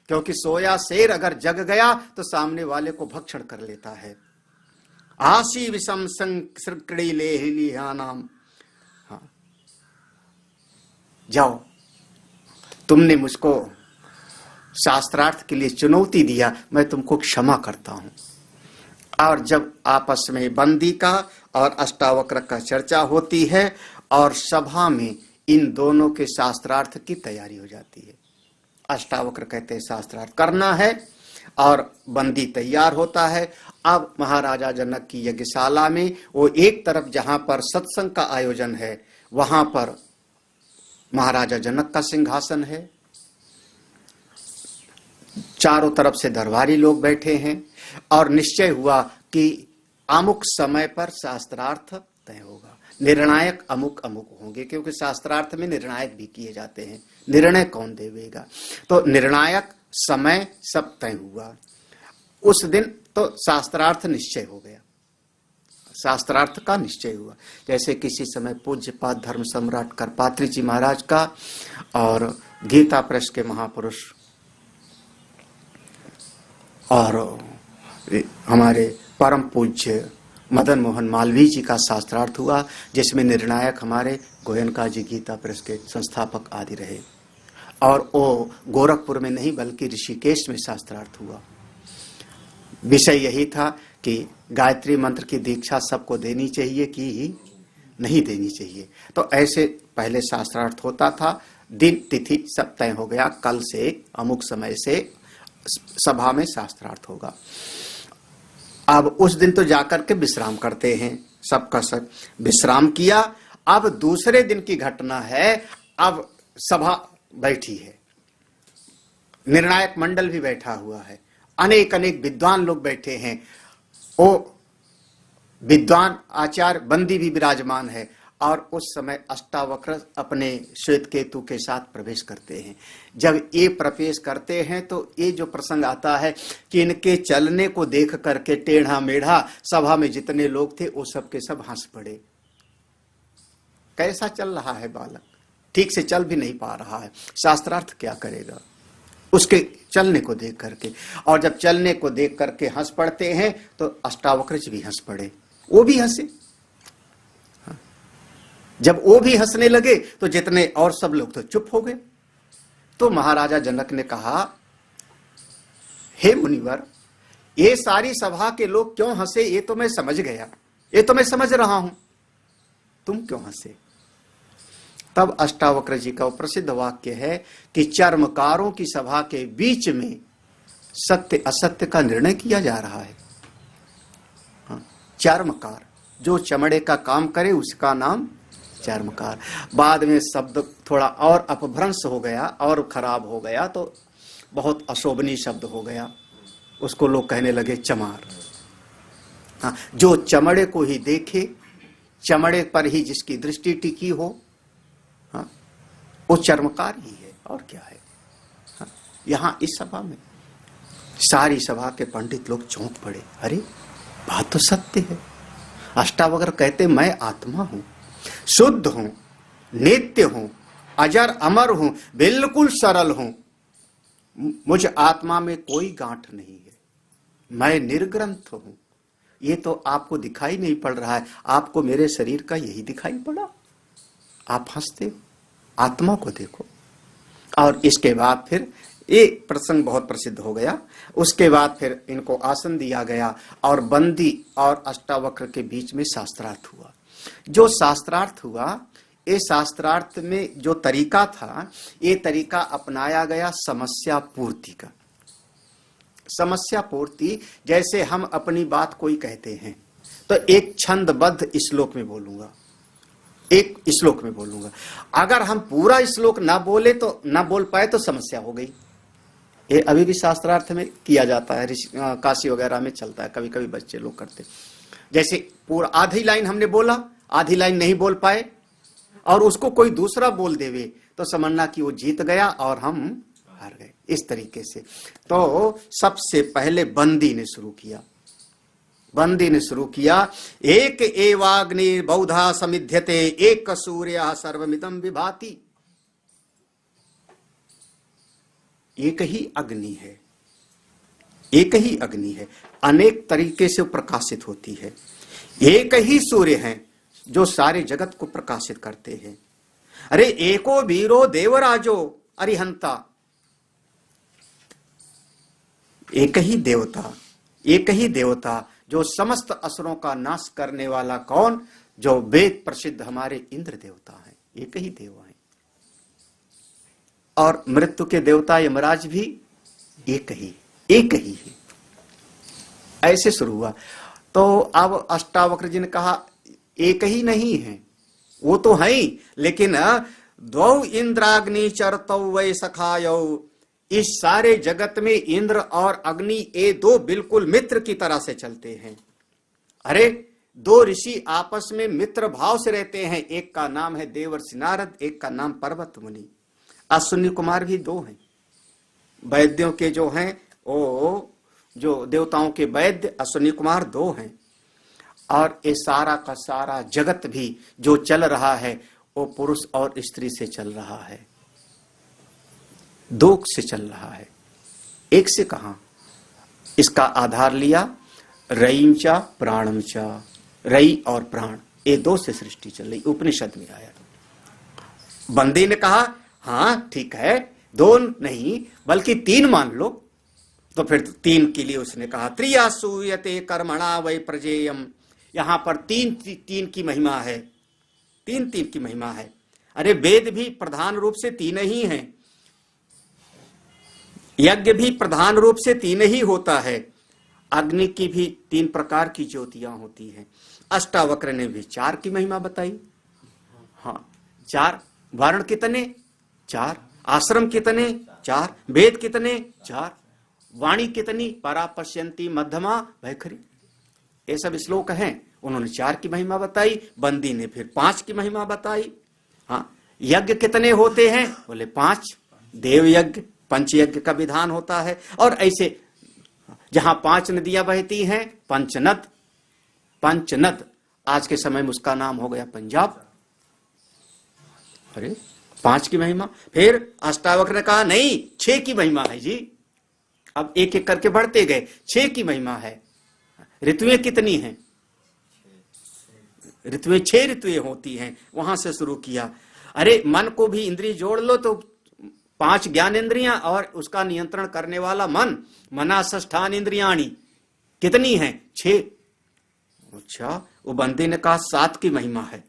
क्योंकि सोया शेर अगर जग गया तो सामने वाले को भक्षण कर लेता है। आशी विषम संक्री लेहिलियानाम। हाँ, जाओ, तुमने मुझको शास्त्रार्थ के लिए चुनौती दिया, मैं तुमको क्षमा करता हूं। और जब आपस में बंदी का और अष्टावक्र का चर्चा होती है और सभा में इन दोनों के शास्त्रार्थ की तैयारी हो जाती है। अष्टावक्र कहते हैं शास्त्रार्थ करना है और बंदी तैयार होता है। अब महाराजा जनक की यज्ञशाला में वो एक तरफ जहां पर सत्संग का आयोजन है वहां पर महाराजा जनक का सिंहासन है, चारों तरफ से दरबारी लोग बैठे हैं और निश्चय हुआ कि अमुक समय पर शास्त्रार्थ तय होगा। निर्णायक अमुक अमुक होंगे, क्योंकि शास्त्रार्थ में निर्णायक भी किए जाते हैं। निर्णय कौन देवेगा, तो निर्णायक समय सब तय हुआ। उस दिन तो शास्त्रार्थ निश्चय हो गया, शास्त्रार्थ का निश्चय हुआ। जैसे किसी समय पूज्यपाद धर्म सम्राट करपात्री जी महाराज का और गीता प्रेस के महापुरुष और हमारे परम पूज्य मदन मोहन मालवीय जी का शास्त्रार्थ हुआ, जिसमें निर्णायक हमारे गोयनका जी गीता प्रेस के संस्थापक आदि रहे। और वो गोरखपुर में नहीं बल्कि ऋषिकेश में शास्त्रार्थ हुआ। विषय यही था कि गायत्री मंत्र की दीक्षा सबको देनी चाहिए कि नहीं देनी चाहिए। तो ऐसे पहले शास्त्रार्थ होता था, दिन तिथि सब तय हो गया, कल से अमुक समय से सभा में शास्त्रार्थ होगा। अब उस दिन तो जाकर के विश्राम करते हैं, सबका सब विश्राम किया। अब दूसरे दिन की घटना है, अब सभा बैठी है, निर्णायक मंडल भी बैठा हुआ है, अनेक अनेक विद्वान लोग बैठे हैं। वो विद्वान आचार्य बंदी भी विराजमान है। और उस समय अष्टावक्र अपने श्वेत केतु के साथ प्रवेश करते हैं। जब ये प्रवेश करते हैं तो ये जो प्रसंग आता है कि इनके चलने को देख करके टेढ़ा मेढ़ा सभा में जितने लोग थे वो सब के सब हंस पड़े। कैसा चल रहा है बालक, ठीक से चल भी नहीं पा रहा है, शास्त्रार्थ क्या करेगा उसके चलने को देख करके। और जब चलने को देख करके हंस पड़ते हैं तो अष्टावक्र जी भी हंस पड़े, वो भी हंसे। जब वो भी हंसने लगे तो जितने और सब लोग तो चुप हो गए। तो महाराजा जनक ने कहा, हे मुनिवर, ये सारी सभा के लोग क्यों हंसे ये तो मैं समझ गया, ये तो मैं समझ रहा हूं, तुम क्यों हंसे? तब अष्टावक्र जी का प्रसिद्ध वाक्य है कि चर्मकारों की सभा के बीच में सत्य असत्य का निर्णय किया जा रहा है। हाँ, चर्मकार, जो चमड़े का काम करे उसका नाम चर्मकार। बाद में शब्द थोड़ा और अपभ्रंश हो गया और खराब हो गया, तो बहुत अशोभनीय शब्द हो गया, उसको लोग कहने लगे चमार। हाँ, जो चमड़े को ही देखे, चमड़े पर ही जिसकी दृष्टि टिकी हो, हाँ, वो चर्मकार ही है, और क्या है। हाँ, यहाँ इस सभा में सारी सभा के पंडित लोग चौंक पड़े, अरे बात तो सत्य है। अष्टावक्र कहते मैं आत्मा हूं, शुद्ध हूं, नित्य हूं, अजर अमर हूं, बिल्कुल सरल हूं, मुझ आत्मा में कोई गांठ नहीं है, मैं निर्ग्रंथ हूं। ये तो आपको दिखाई नहीं पड़ रहा है, आपको मेरे शरीर का यही दिखाई पड़ा, आप हंसते हो, आत्मा को देखो। और इसके बाद फिर ये प्रसंग बहुत प्रसिद्ध हो गया। उसके बाद फिर इनको आसन दिया गया और बंदी और अष्टावक्र के बीच में शास्त्रार्थ हुआ। जो शास्त्रार्थ हुआ, ये शास्त्रार्थ में जो तरीका था, ये तरीका अपनाया गया समस्या पूर्ति का। समस्या पूर्ति, जैसे हम अपनी बात कोई कहते हैं तो एक छंदबद्ध श्लोक में बोलूंगा, एक श्लोक में बोलूंगा। अगर हम पूरा श्लोक ना बोले तो ना बोल पाए तो समस्या हो गई। ये अभी भी शास्त्रार्थ में किया जाता है, काशी वगैरह में चलता है, कभी कभी बच्चे लोग करते। जैसे पूरा आधी लाइन हमने बोला, आधी लाइन नहीं बोल पाए और उसको कोई दूसरा बोल देवे तो समझना कि वो जीत गया और हम हार गए, इस तरीके से। तो सबसे पहले बंदी ने शुरू किया। बंदी ने शुरू किया, एक एवाग्नि बहुधा समिध्यते, एक सूर्य सर्वमिदं विभाति। एक ही अग्नि है, एक ही अग्नि है, अनेक तरीके से प्रकाशित होती है। एक ही सूर्य है जो सारे जगत को प्रकाशित करते हैं। अरे एको वीरो देवराजो अरिहंता, एक ही देवता, एक ही देवता जो समस्त असुरों का नाश करने वाला। कौन? जो वेद प्रसिद्ध हमारे इंद्र देवता हैं, एक ही देव हैं। और मृत्यु के देवता यमराज भी एक ही है। ऐसे शुरू हुआ। तो अब अष्टावक्र जी ने कहा एक ही नहीं है, वो तो है ही, लेकिन द्वौ इंद्राग्नि चरतौ वै सखायौ, इस सारे जगत में इंद्र और अग्नि ये दो बिल्कुल मित्र की तरह से चलते हैं। अरे दो ऋषि आपस में मित्र भाव से रहते हैं, एक का नाम है देवर्षि नारद, एक का नाम पर्वत मुनि। अश्विनी कुमार भी दो हैं, वैद्यों के जो हैं, वो जो देवताओं के वैद्य अश्विनी कुमार दो हैं। और ये सारा का सारा जगत भी जो चल रहा है वो पुरुष और स्त्री से चल रहा है, दो से चल रहा है, एक से कहां। इसका आधार लिया रईचा प्राणमचा, रई और प्राण, ये दो से सृष्टि चल रही, उपनिषद में आया। बंदी ने कहा हाँ ठीक है, दो नहीं बल्कि तीन मान लो। तो फिर तीन के लिए उसने कहा त्रिया सूयते कर्मणा वै प्रजेयम, यहां पर तीन की महिमा है, तीन की महिमा है। अरे वेद भी प्रधान रूप से तीन ही हैं, यज्ञ भी प्रधान रूप से तीन ही होता है, अग्नि की भी तीन प्रकार की ज्योतियां होती हैं। अष्टावक्र ने भी चार की महिमा बताई। हाँ, चार वर्ण कितने? चार। आश्रम कितने? चार। वेद कितने? चार। वाणी कितनी? परा पश्यंती मध्यमा भयखरी, ये सब श्लोक हैं। उन्होंने चार की महिमा बताई, बंदी ने फिर पांच की महिमा बताई। हाँ, यज्ञ कितने होते हैं? बोले पांच। देव यज्ञ, पंच यज्ञ का विधान होता है। और ऐसे जहां पांच नदियां बहती हैं, पंचनद, पंचनद, आज के समय में उसका नाम हो गया पंजाब। अरे पांच की महिमा। फिर अष्टावक्र ने कहा नहीं, छह की महिमा है जी। अब एक एक करके बढ़ते गए, छह की महिमा है। ऋतुएं कितनी हैं? ऋतुएं 6 ऋतुएं होती हैं, वहां से शुरू किया। अरे मन को भी इंद्रिय जोड़ लो तो 5 ज्ञान इंद्रियां और उसका नियंत्रण करने वाला मन, मना षष्ठान इंद्रियाणी, कितनी हैं? 6। अच्छा, वो बंदे ने कहा 7 की महिमा है।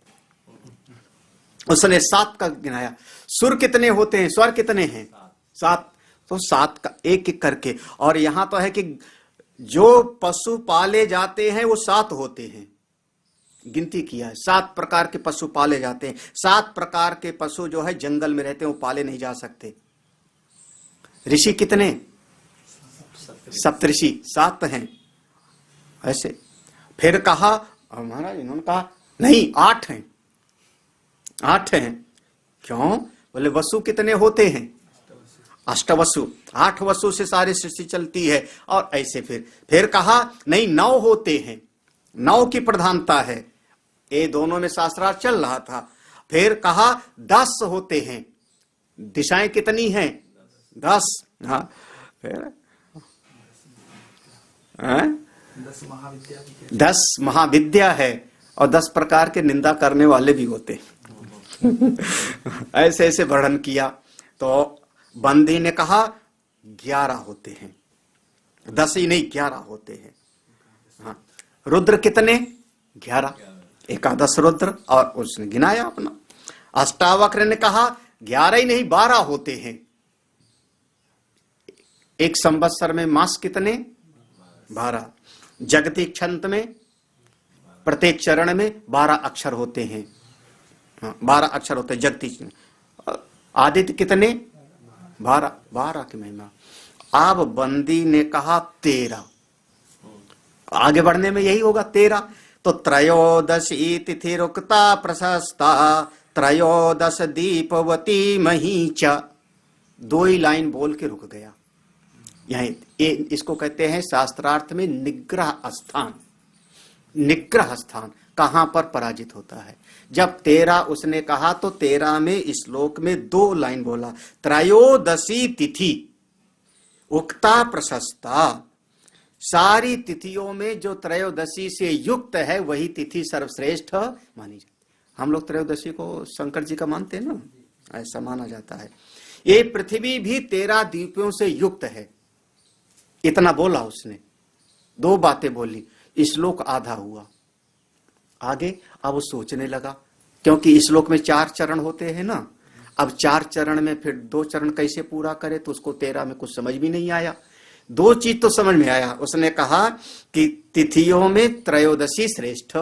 उसने 7 का गिनाया। सुर कितने होते हैं, स्वर कितने हैं? 7। तो 7 का एक एक करके। और यहां तो है कि जो पशु पाले जाते हैं वो 7 होते हैं, गिनती किया है। 7 प्रकार के पशु पाले जाते हैं। 7 प्रकार के पशु जो है जंगल में रहते हैं, वो पाले नहीं जा सकते। ऋषि कितने? सप्तऋषि 7 हैं ऐसे। फिर कहा महाराज, इन्होंने कहा नहीं 8 हैं। 8 हैं। क्यों? बोले वसु कितने होते हैं? अष्टवसु। 8 वसु से सारी सृष्टि चलती है। और ऐसे फिर कहा नहीं 9 होते हैं, 9 की प्रधानता है। ये दोनों में शास्त्रार्थ चल रहा था। फिर कहा 10 होते हैं। दिशाएं कितनी हैं? 10। हाँ, फिर 10 महाविद्या है। और 10 प्रकार के निंदा करने वाले भी होते ऐसे ऐसे वर्णन किया। तो बंदी ने कहा 11 होते हैं। 10 ही नहीं 11 होते हैं। हाँ, रुद्र कितने? 11। एकादश रुद्र। और उसने गिनाया अपना। अष्टावक्र ने कहा 11 ही नहीं 12 होते हैं। एक संवत्सर में मास कितने? 12। जगतिक छंद में प्रत्येक चरण में 12 अक्षर होते हैं। 12 अक्षर होते हैं जगतिक। आदित्य कितने? 12। 12 की महिमा। अब बंदी ने कहा 13। आगे बढ़ने में यही होगा 13। तो त्रयोदशी तिथि रुकता प्रशस्ता त्रयोदश दीपवती महीच। 2 ही लाइन बोल के रुक गया। यही इसको कहते हैं शास्त्रार्थ में निग्रह स्थान। निग्रह स्थान कहां पर पराजित होता है? जब 13 उसने कहा तो 13 में इस श्लोक में 2 लाइन बोला। त्रयोदशी तिथि उक्ता प्रशस्ता। सारी तिथियों में जो त्रयोदशी से युक्त है वही तिथि सर्वश्रेष्ठ मानी जाती। हम लोग त्रयोदशी को शंकर जी का मानते हैं ना, ऐसा माना जाता है। ये पृथ्वी भी 13 द्वीपों से युक्त है। इतना बोला उसने। 2 बातें बोली। श्लोक आधा हुआ। आगे अब वो सोचने लगा, क्योंकि इस श्लोक में 4 चरण होते हैं ना। अब 4 चरण में फिर 2 चरण कैसे पूरा करे? तो उसको 13 में कुछ समझ भी नहीं आया। 2 चीज तो समझ में आया। उसने कहा कि तिथियों में त्रयोदशी श्रेष्ठ,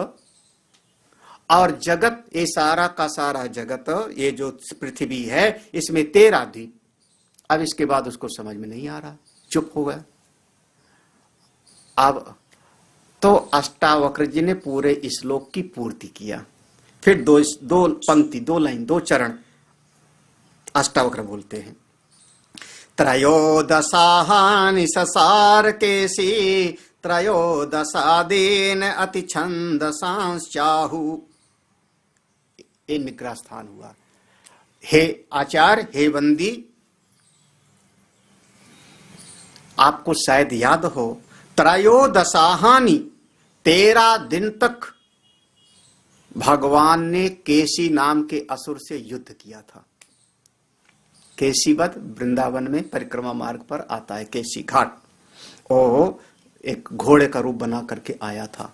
और जगत, ये सारा का सारा जगत, ये जो पृथ्वी है इसमें 13 द्वीप। अब इसके बाद उसको समझ में नहीं आ रहा, चुप हो गया। अब तो अष्टावक्र जी ने पूरे श्लोक की पूर्ति किया। फिर 2 पंक्ति, 2 लाइन, 2 चरण अष्टावक्र बोलते हैं। त्रयोदशाहानि ससार केसी त्रयोदशादीन अति छंदसांश्चाहु। ये निग्रह स्थान हुआ। हे आचार्य, हे वंदी, आपको शायद याद हो, त्रयोदशाहानि 13 दिन तक भगवान ने केसी नाम के असुर से युद्ध किया था। केसीवत वृंदावन में परिक्रमा मार्ग पर आता है, केसी घाट। ओ एक घोड़े का रूप बना करके आया था।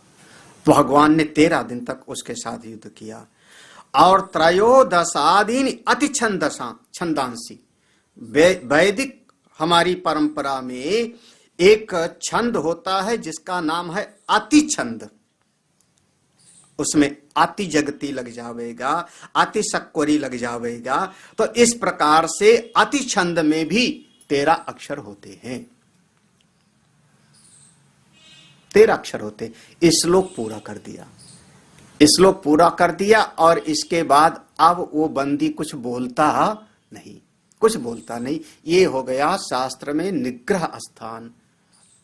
भगवान ने 13 दिन तक उसके साथ युद्ध किया। और त्रयोदशादीन अति छंदांसी। वैदिक हमारी परंपरा में एक छंद होता है जिसका नाम है अति छंद। उसमें अति जगती लग जावेगा, अति सक्वरी लग जावेगा। तो इस प्रकार से अति छंद में भी 13 अक्षर होते हैं। 13 अक्षर होते। इस श्लोक पूरा कर दिया। श्लोक पूरा कर दिया। और इसके बाद अब वो बंदी कुछ बोलता नहीं, कुछ बोलता नहीं। ये हो गया शास्त्र में निग्रह स्थान।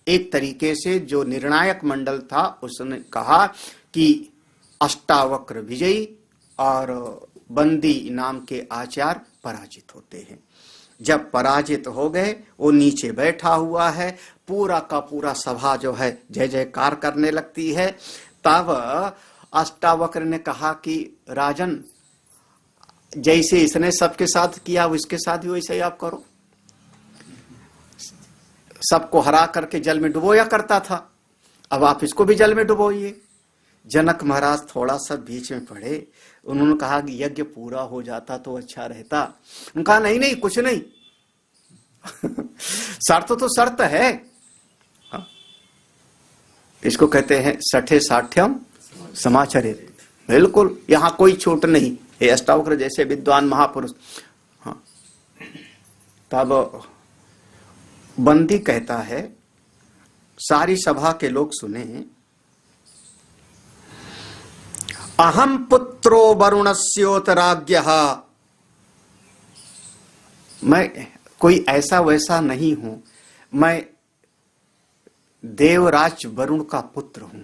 एक तरीके से जो निर्णायक मंडल था उसने कहा कि अष्टावक्र विजयी और बंदी नाम के आचार्य पराजित होते हैं। जब पराजित हो गए, वो नीचे बैठा हुआ है, पूरा का पूरा सभा जो है जय जयकार करने लगती है। तब अष्टावक्र ने कहा कि राजन, जैसे इसने सबके साथ किया उसके साथ भी वैसे ही आप करो। सबको हरा करके जल में डुबोया करता था, अब आप इसको भी जल में डुबोइए। जनक महाराज थोड़ा सा बीच में पड़े। उन्होंने कहा कि यज्ञ पूरा हो जाता तो अच्छा रहता। उन्होंने कहा नहीं नहीं कुछ नहीं शर्त तो शर्त है। हाँ? इसको कहते हैं सठे साठ्यम समाचरित। बिल्कुल यहां कोई छूट नहीं। हे अष्टावक्र जैसे विद्वान महापुरुष। हाँ तब बंदी कहता है, सारी सभा के लोग सुने, अहम पुत्रो वरुणस्योतराज्ञः। मैं कोई ऐसा वैसा नहीं हूं, मैं देवराज वरुण का पुत्र हूं।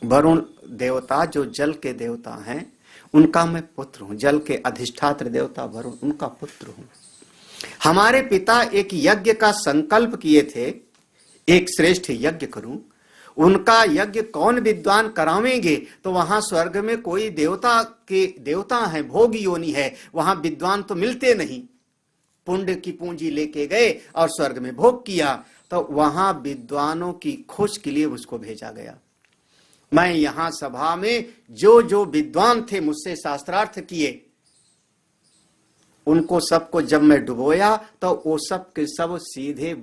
वरुण देवता जो जल के देवता हैं उनका मैं पुत्र हूं। जल के अधिष्ठात्र देवता वरुण उनका पुत्र हूं। हमारे पिता एक यज्ञ का संकल्प किए थे, एक श्रेष्ठ यज्ञ करूं। उनका यज्ञ कौन विद्वान करावेंगे? तो वहां स्वर्ग में कोई देवता के देवता है, भोग योनि है, वहां विद्वान तो मिलते नहीं। पुण्य की पूंजी लेके गए और स्वर्ग में भोग किया, तो वहां विद्वानों की खोज के लिए मुझको भेजा गया। मैं यहां सभा में जो जो विद्वान थे, मुझसे शास्त्रार्थ किए, उनको सबको जब मैं डुबोया तो वो सब के सब सीधे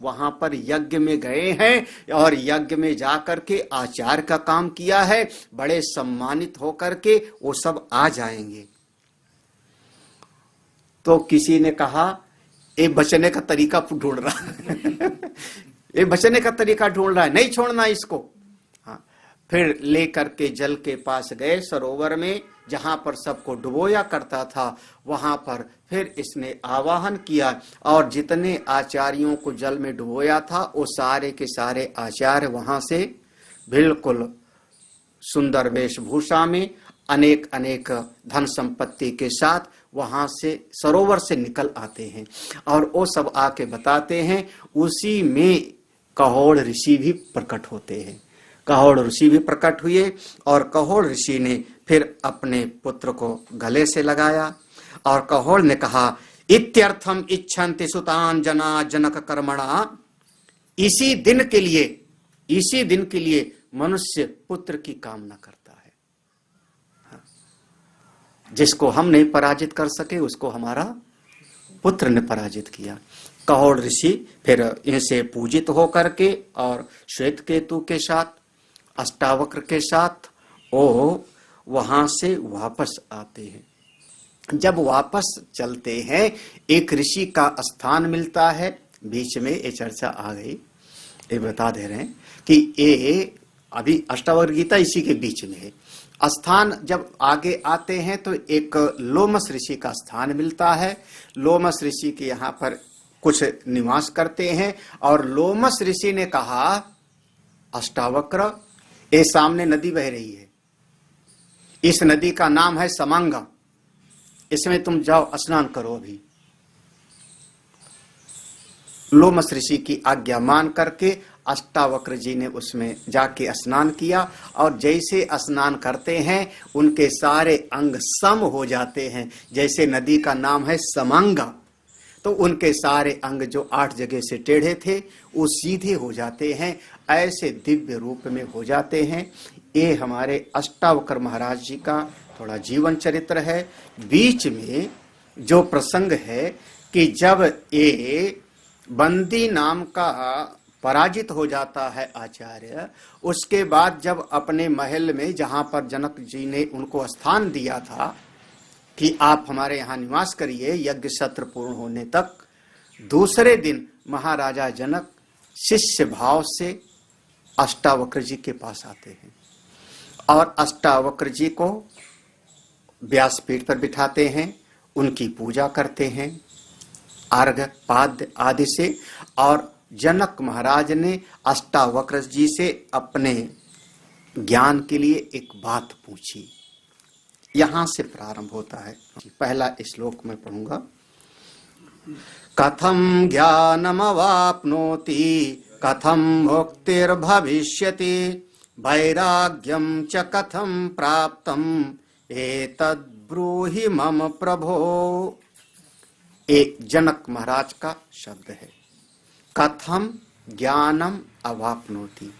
वहां पर यज्ञ में गए हैं और यज्ञ में जाकर के आचार्य का काम किया है। बड़े सम्मानित होकर के वो सब आ जाएंगे। तो किसी ने कहा ये बचने का तरीका ढूंढ रहा है ये बचने का तरीका ढूंढ रहा है, नहीं छोड़ना इसको। हाँ फिर लेकर के जल के पास गए, सरोवर में जहां पर सबको डुबोया करता था वहां पर फिर इसने आवाहन किया और जितने आचार्यों को जल में डुबोया था वो सारे के सारे आचार्य वहां से बिल्कुल सुंदर वेशभूषा में अनेक अनेक धन संपत्ति के साथ वहां से सरोवर से निकल आते हैं और वो सब आके बताते हैं। उसी में कहोड़ ऋषि भी प्रकट होते हैं। कहोड़ ऋषि भी प्रकट हुए और कहोड़ ऋषि ने फिर अपने पुत्र को गले से लगाया और कहोड़ ने कहा, इत्यर्थम इच्छन्ति सुतान जना जनक कर्मणा। इसी दिन के लिए मनुष्य पुत्र की कामना करता है। हाँ। जिसको हम नहीं पराजित कर सके उसको हमारा पुत्र ने पराजित किया। कहोड़ ऋषि फिर इनसे पूजित होकर के और श्वेत केतु के साथ अष्टावक्र के साथ वो वहां से वापस आते हैं। जब वापस चलते हैं एक ऋषि का स्थान मिलता है। बीच में ये चर्चा आ गई, ये बता दे रहे हैं कि ये अभी अष्टावक्र गीता इसी के बीच में है। स्थान जब आगे आते हैं तो एक लोमस ऋषि का स्थान मिलता है। लोमस ऋषि के यहाँ पर कुछ निवास करते हैं और लोमस ऋषि ने कहा, अष्टावक्र ये सामने नदी बह रही है, इस नदी का नाम है समांगा, इसमें तुम जाओ स्नान करो। अभी लोमस ऋषि की आज्ञा मान करके अष्टावक्र जी ने उसमें जाके स्नान किया और जैसे स्नान करते हैं उनके सारे अंग सम हो जाते हैं। जैसे नदी का नाम है समांगा तो उनके सारे अंग जो 8 जगह से टेढ़े थे वो सीधे हो जाते हैं, ऐसे दिव्य रूप में हो जाते हैं। ये हमारे अष्टावक्र महाराज जी का थोड़ा जीवन चरित्र है। बीच में जो प्रसंग है कि जब ये बंदी नाम का पराजित हो जाता है आचार्य, उसके बाद जब अपने महल में जहां पर जनक जी ने उनको स्थान दिया था कि आप हमारे यहाँ निवास करिए यज्ञ सत्र पूर्ण होने तक, दूसरे दिन महाराजा जनक शिष्य भाव से अष्टावक्र जी के पास आते हैं और अष्टावक्र जी को व्यासपीठ पर बिठाते हैं, उनकी पूजा करते हैं अर्घ पाद्य आदि से। और जनक महाराज ने अष्टावक्र जी से अपने ज्ञान के लिए एक बात पूछी। यहां से प्रारंभ होता है। पहला श्लोक में पढ़ूंगा। कथम ज्ञानमवाप्नोति कथम मुक्तिर्भविष्यति वैराग्यम च कथम प्राप्तम एतद्ब्रूहि मम प्रभो। एक जनक महाराज का शब्द है। कथम ज्ञानम अवाप्नोति,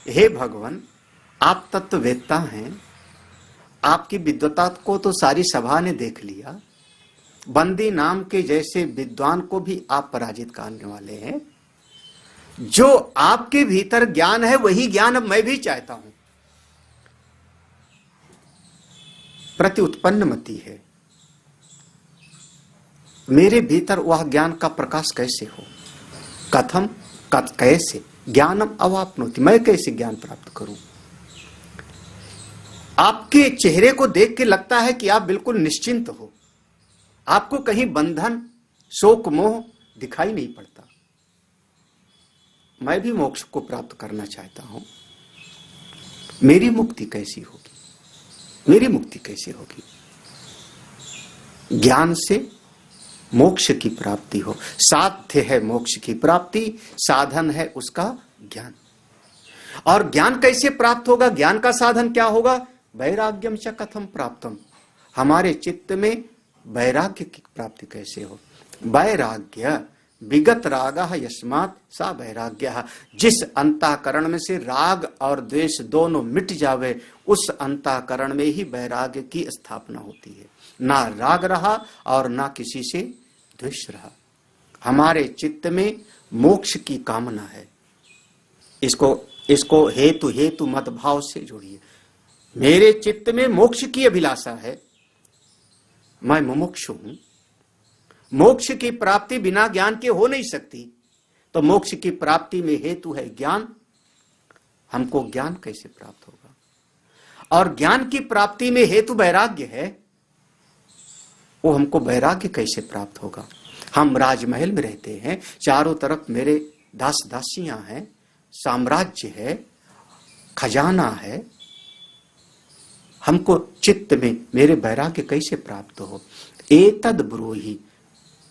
हे भगवान आप तत्ववेत्ता हैं, आपकी विद्वता को तो सारी सभा ने देख लिया। बंदी नाम के जैसे विद्वान को भी आप पराजित करने वाले हैं। जो आपके भीतर ज्ञान है वही ज्ञान अब मैं भी चाहता हूं। प्रति उत्पन्न मति है, मेरे भीतर वह ज्ञान का प्रकाश कैसे हो? कथम कैसे ज्ञानम अवाप्नोति, मैं कैसे ज्ञान प्राप्त करूं? आपके चेहरे को देख के लगता है कि आप बिल्कुल निश्चिंत हो, आपको कहीं बंधन शोक मोह दिखाई नहीं पड़ता। मैं भी मोक्ष को प्राप्त करना चाहता हूं, मेरी मुक्ति कैसी होगी? मेरी मुक्ति कैसे होगी? ज्ञान से मोक्ष की प्राप्ति हो। साध्य है मोक्ष की प्राप्ति, साधन है उसका ज्ञान। और ज्ञान कैसे प्राप्त होगा? ज्ञान का साधन क्या होगा? वैराग्यम च कथम प्राप्तम, हमारे चित्त में वैराग्य की प्राप्ति कैसे हो? वैराग्य विगत राग यस्मात् सा वैराग्य, जिस अंतःकरण में से राग और द्वेष दोनों मिट जावे, उस अंतःकरण में ही वैराग्य की स्थापना होती है। ना राग रहा और ना किसी से द्वेष रहा। हमारे चित्त में मोक्ष की कामना है। इसको हेतु हेतु मत भाव से जोड़िए। मेरे चित्त में मोक्ष की अभिलाषा है, मैं मुमुक्षु हूं। मोक्ष की प्राप्ति बिना ज्ञान के हो नहीं सकती, तो मोक्ष की प्राप्ति में हेतु है ज्ञान। हमको ज्ञान कैसे प्राप्त होगा? और ज्ञान की प्राप्ति में हेतु वैराग्य है, वो हमको वैराग्य कैसे प्राप्त होगा? हम राजमहल में रहते हैं, चारों तरफ मेरे दास दासियां हैं, साम्राज्य है, खजाना है, हमको चित्त में मेरे वैराग्य कैसे प्राप्त हो? एतद ब्रूहि,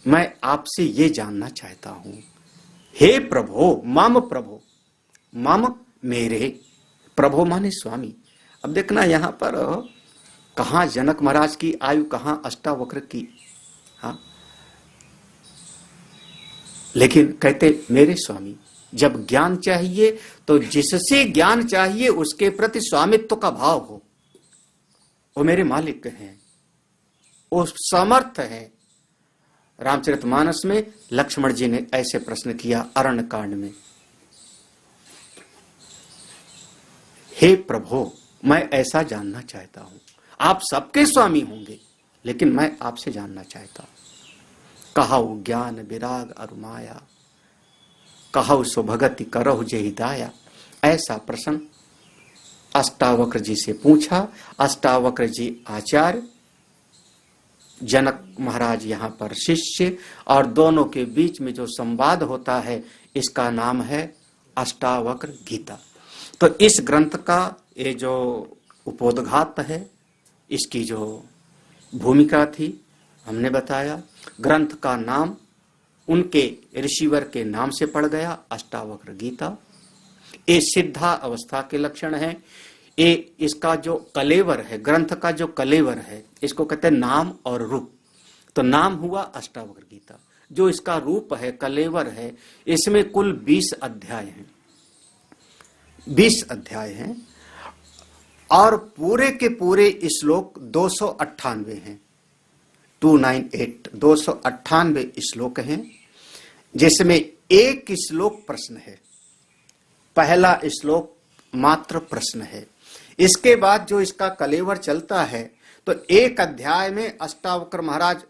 मैं आपसे ये जानना चाहता हूं। हे प्रभो, मम प्रभो, मम मेरे, प्रभो माने स्वामी। अब देखना यहां पर कहां जनक महाराज की आयु, कहां अष्टावक्र की। हाँ, लेकिन कहते मेरे स्वामी। जब ज्ञान चाहिए तो जिससे ज्ञान चाहिए उसके प्रति स्वामित्व का भाव हो। वो मेरे मालिक हैं, वो समर्थ है। रामचरितमानस में लक्ष्मण जी ने ऐसे प्रश्न किया अरण्य कांड में, हे प्रभु, मैं ऐसा जानना चाहता हूं। आप सबके स्वामी होंगे, लेकिन मैं आपसे जानना चाहता हूं। कहु ज्ञान विराग अरु माया, कहु सुभगति करहु जेहि दाया। ऐसा प्रश्न अष्टावक्र जी से पूछा। अष्टावक्र जी आचार्य, जनक महाराज यहां पर शिष्य, और दोनों के बीच में जो संवाद होता है इसका नाम है अष्टावक्र गीता। तो इस ग्रंथ का ये जो उपोद्घात है, इसकी जो भूमिका थी हमने बताया। ग्रंथ का नाम उनके ऋषिवर के नाम से पड़ गया, अष्टावक्र गीता। ये सिद्धा अवस्था के लक्षण है। ये इसका जो कलेवर है, ग्रंथ का जो कलेवर है, इसको कहते हैं नाम और रूप। तो नाम हुआ अष्टावक्र गीता, जो इसका रूप है, कलेवर है। इसमें कुल 20 अध्याय हैं, 20 अध्याय हैं, और पूरे के पूरे श्लोक 298 हैं, 298 298 श्लोक हैं, जिसमें एक श्लोक प्रश्न है। पहला श्लोक मात्र प्रश्न है। इसके बाद जो इसका कलेवर चलता है, तो एक अध्याय में अष्टावक्र महाराज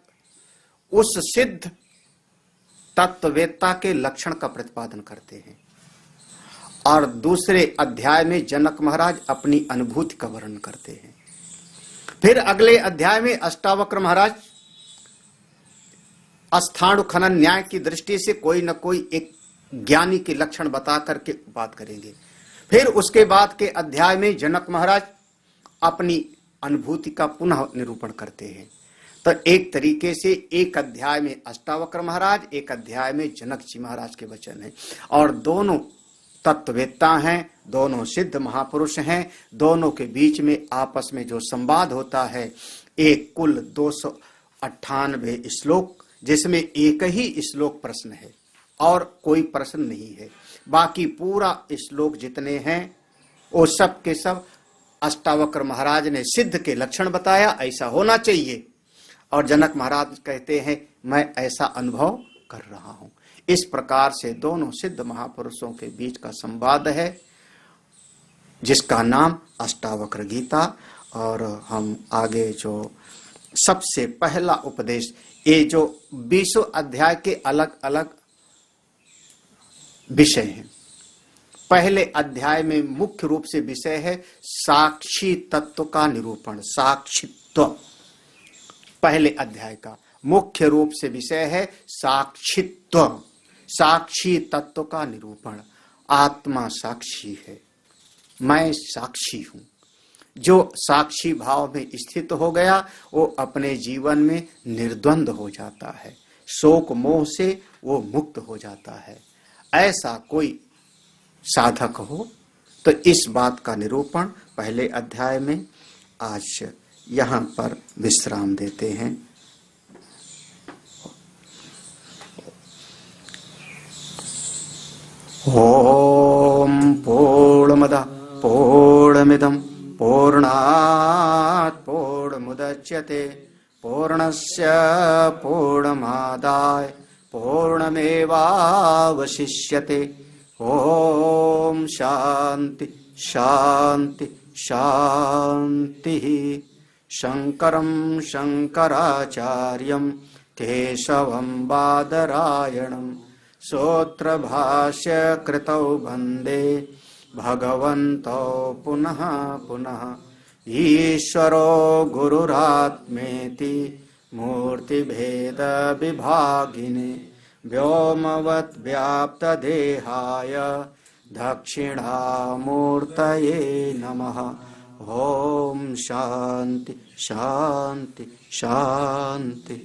उस सिद्ध तत्ववेत्ता के लक्षण का प्रतिपादन करते हैं, और दूसरे अध्याय में जनक महाराज अपनी अनुभूति का वर्णन करते हैं। फिर अगले अध्याय में अष्टावक्र महाराज अस्थाणु खनन न्याय की दृष्टि से कोई न कोई एक ज्ञानी के लक्षण बता करके बात करेंगे। फिर उसके बाद के अध्याय में जनक महाराज अपनी अनुभूति का पुनः निरूपण करते हैं। तो एक तरीके से एक अध्याय में अष्टावक्र महाराज, एक अध्याय में जनक जी महाराज के वचन हैं, और दोनों तत्ववेत्ता हैं, दोनों सिद्ध महापुरुष हैं। दोनों के बीच में आपस में जो संवाद होता है, एक कुल 298 श्लोक, जिसमें एक ही श्लोक प्रश्न है और कोई प्रश्न नहीं है। बाकी पूरा श्लोक जितने हैं वो सब के सब अष्टावक्र महाराज ने सिद्ध के लक्षण बताया, ऐसा होना चाहिए। और जनक महाराज कहते हैं मैं ऐसा अनुभव कर रहा हूं। इस प्रकार से दोनों सिद्ध महापुरुषों के बीच का संवाद है, जिसका नाम अष्टावक्र गीता। और हम आगे जो सबसे पहला उपदेश, ये जो 20 अध्याय के अलग अलग विषय हैं। पहले अध्याय में मुख्य रूप से विषय है साक्षी तत्व का निरूपण, साक्षित्व। पहले अध्याय का मुख्य रूप से विषय है साक्षित्व, साक्षी तत्व का निरूपण। आत्मा साक्षी है, मैं साक्षी हूं। जो साक्षी भाव में स्थित हो गया वो अपने जीवन में निर्द्वंद हो जाता है, शोक मोह से वो मुक्त हो जाता है। ऐसा कोई साधक हो तो इस बात का निरूपण पहले अध्याय में। आज यहां पर विश्राम देते हैं। ओम पूर्णमदः पूर्णमिदं पूर्णात् पूर्णमुदच्यते पूर्णस्य पूर्णमादाय पूर्णमेवावशिष्यते। ओम शांति शांति शांति। शंकरं शंकराचार्यं केशवं बादरायणं सूत्रभाष्य कृतौ वन्दे भगवन्तौ पुनः पुनः। ईश्वरो गुरुरात्मेति मूर्तिभेद विभागिने व्योमवत् व्याप्त देहाय दक्षिणामूर्तये नमः। ओम शांति शांति शांति।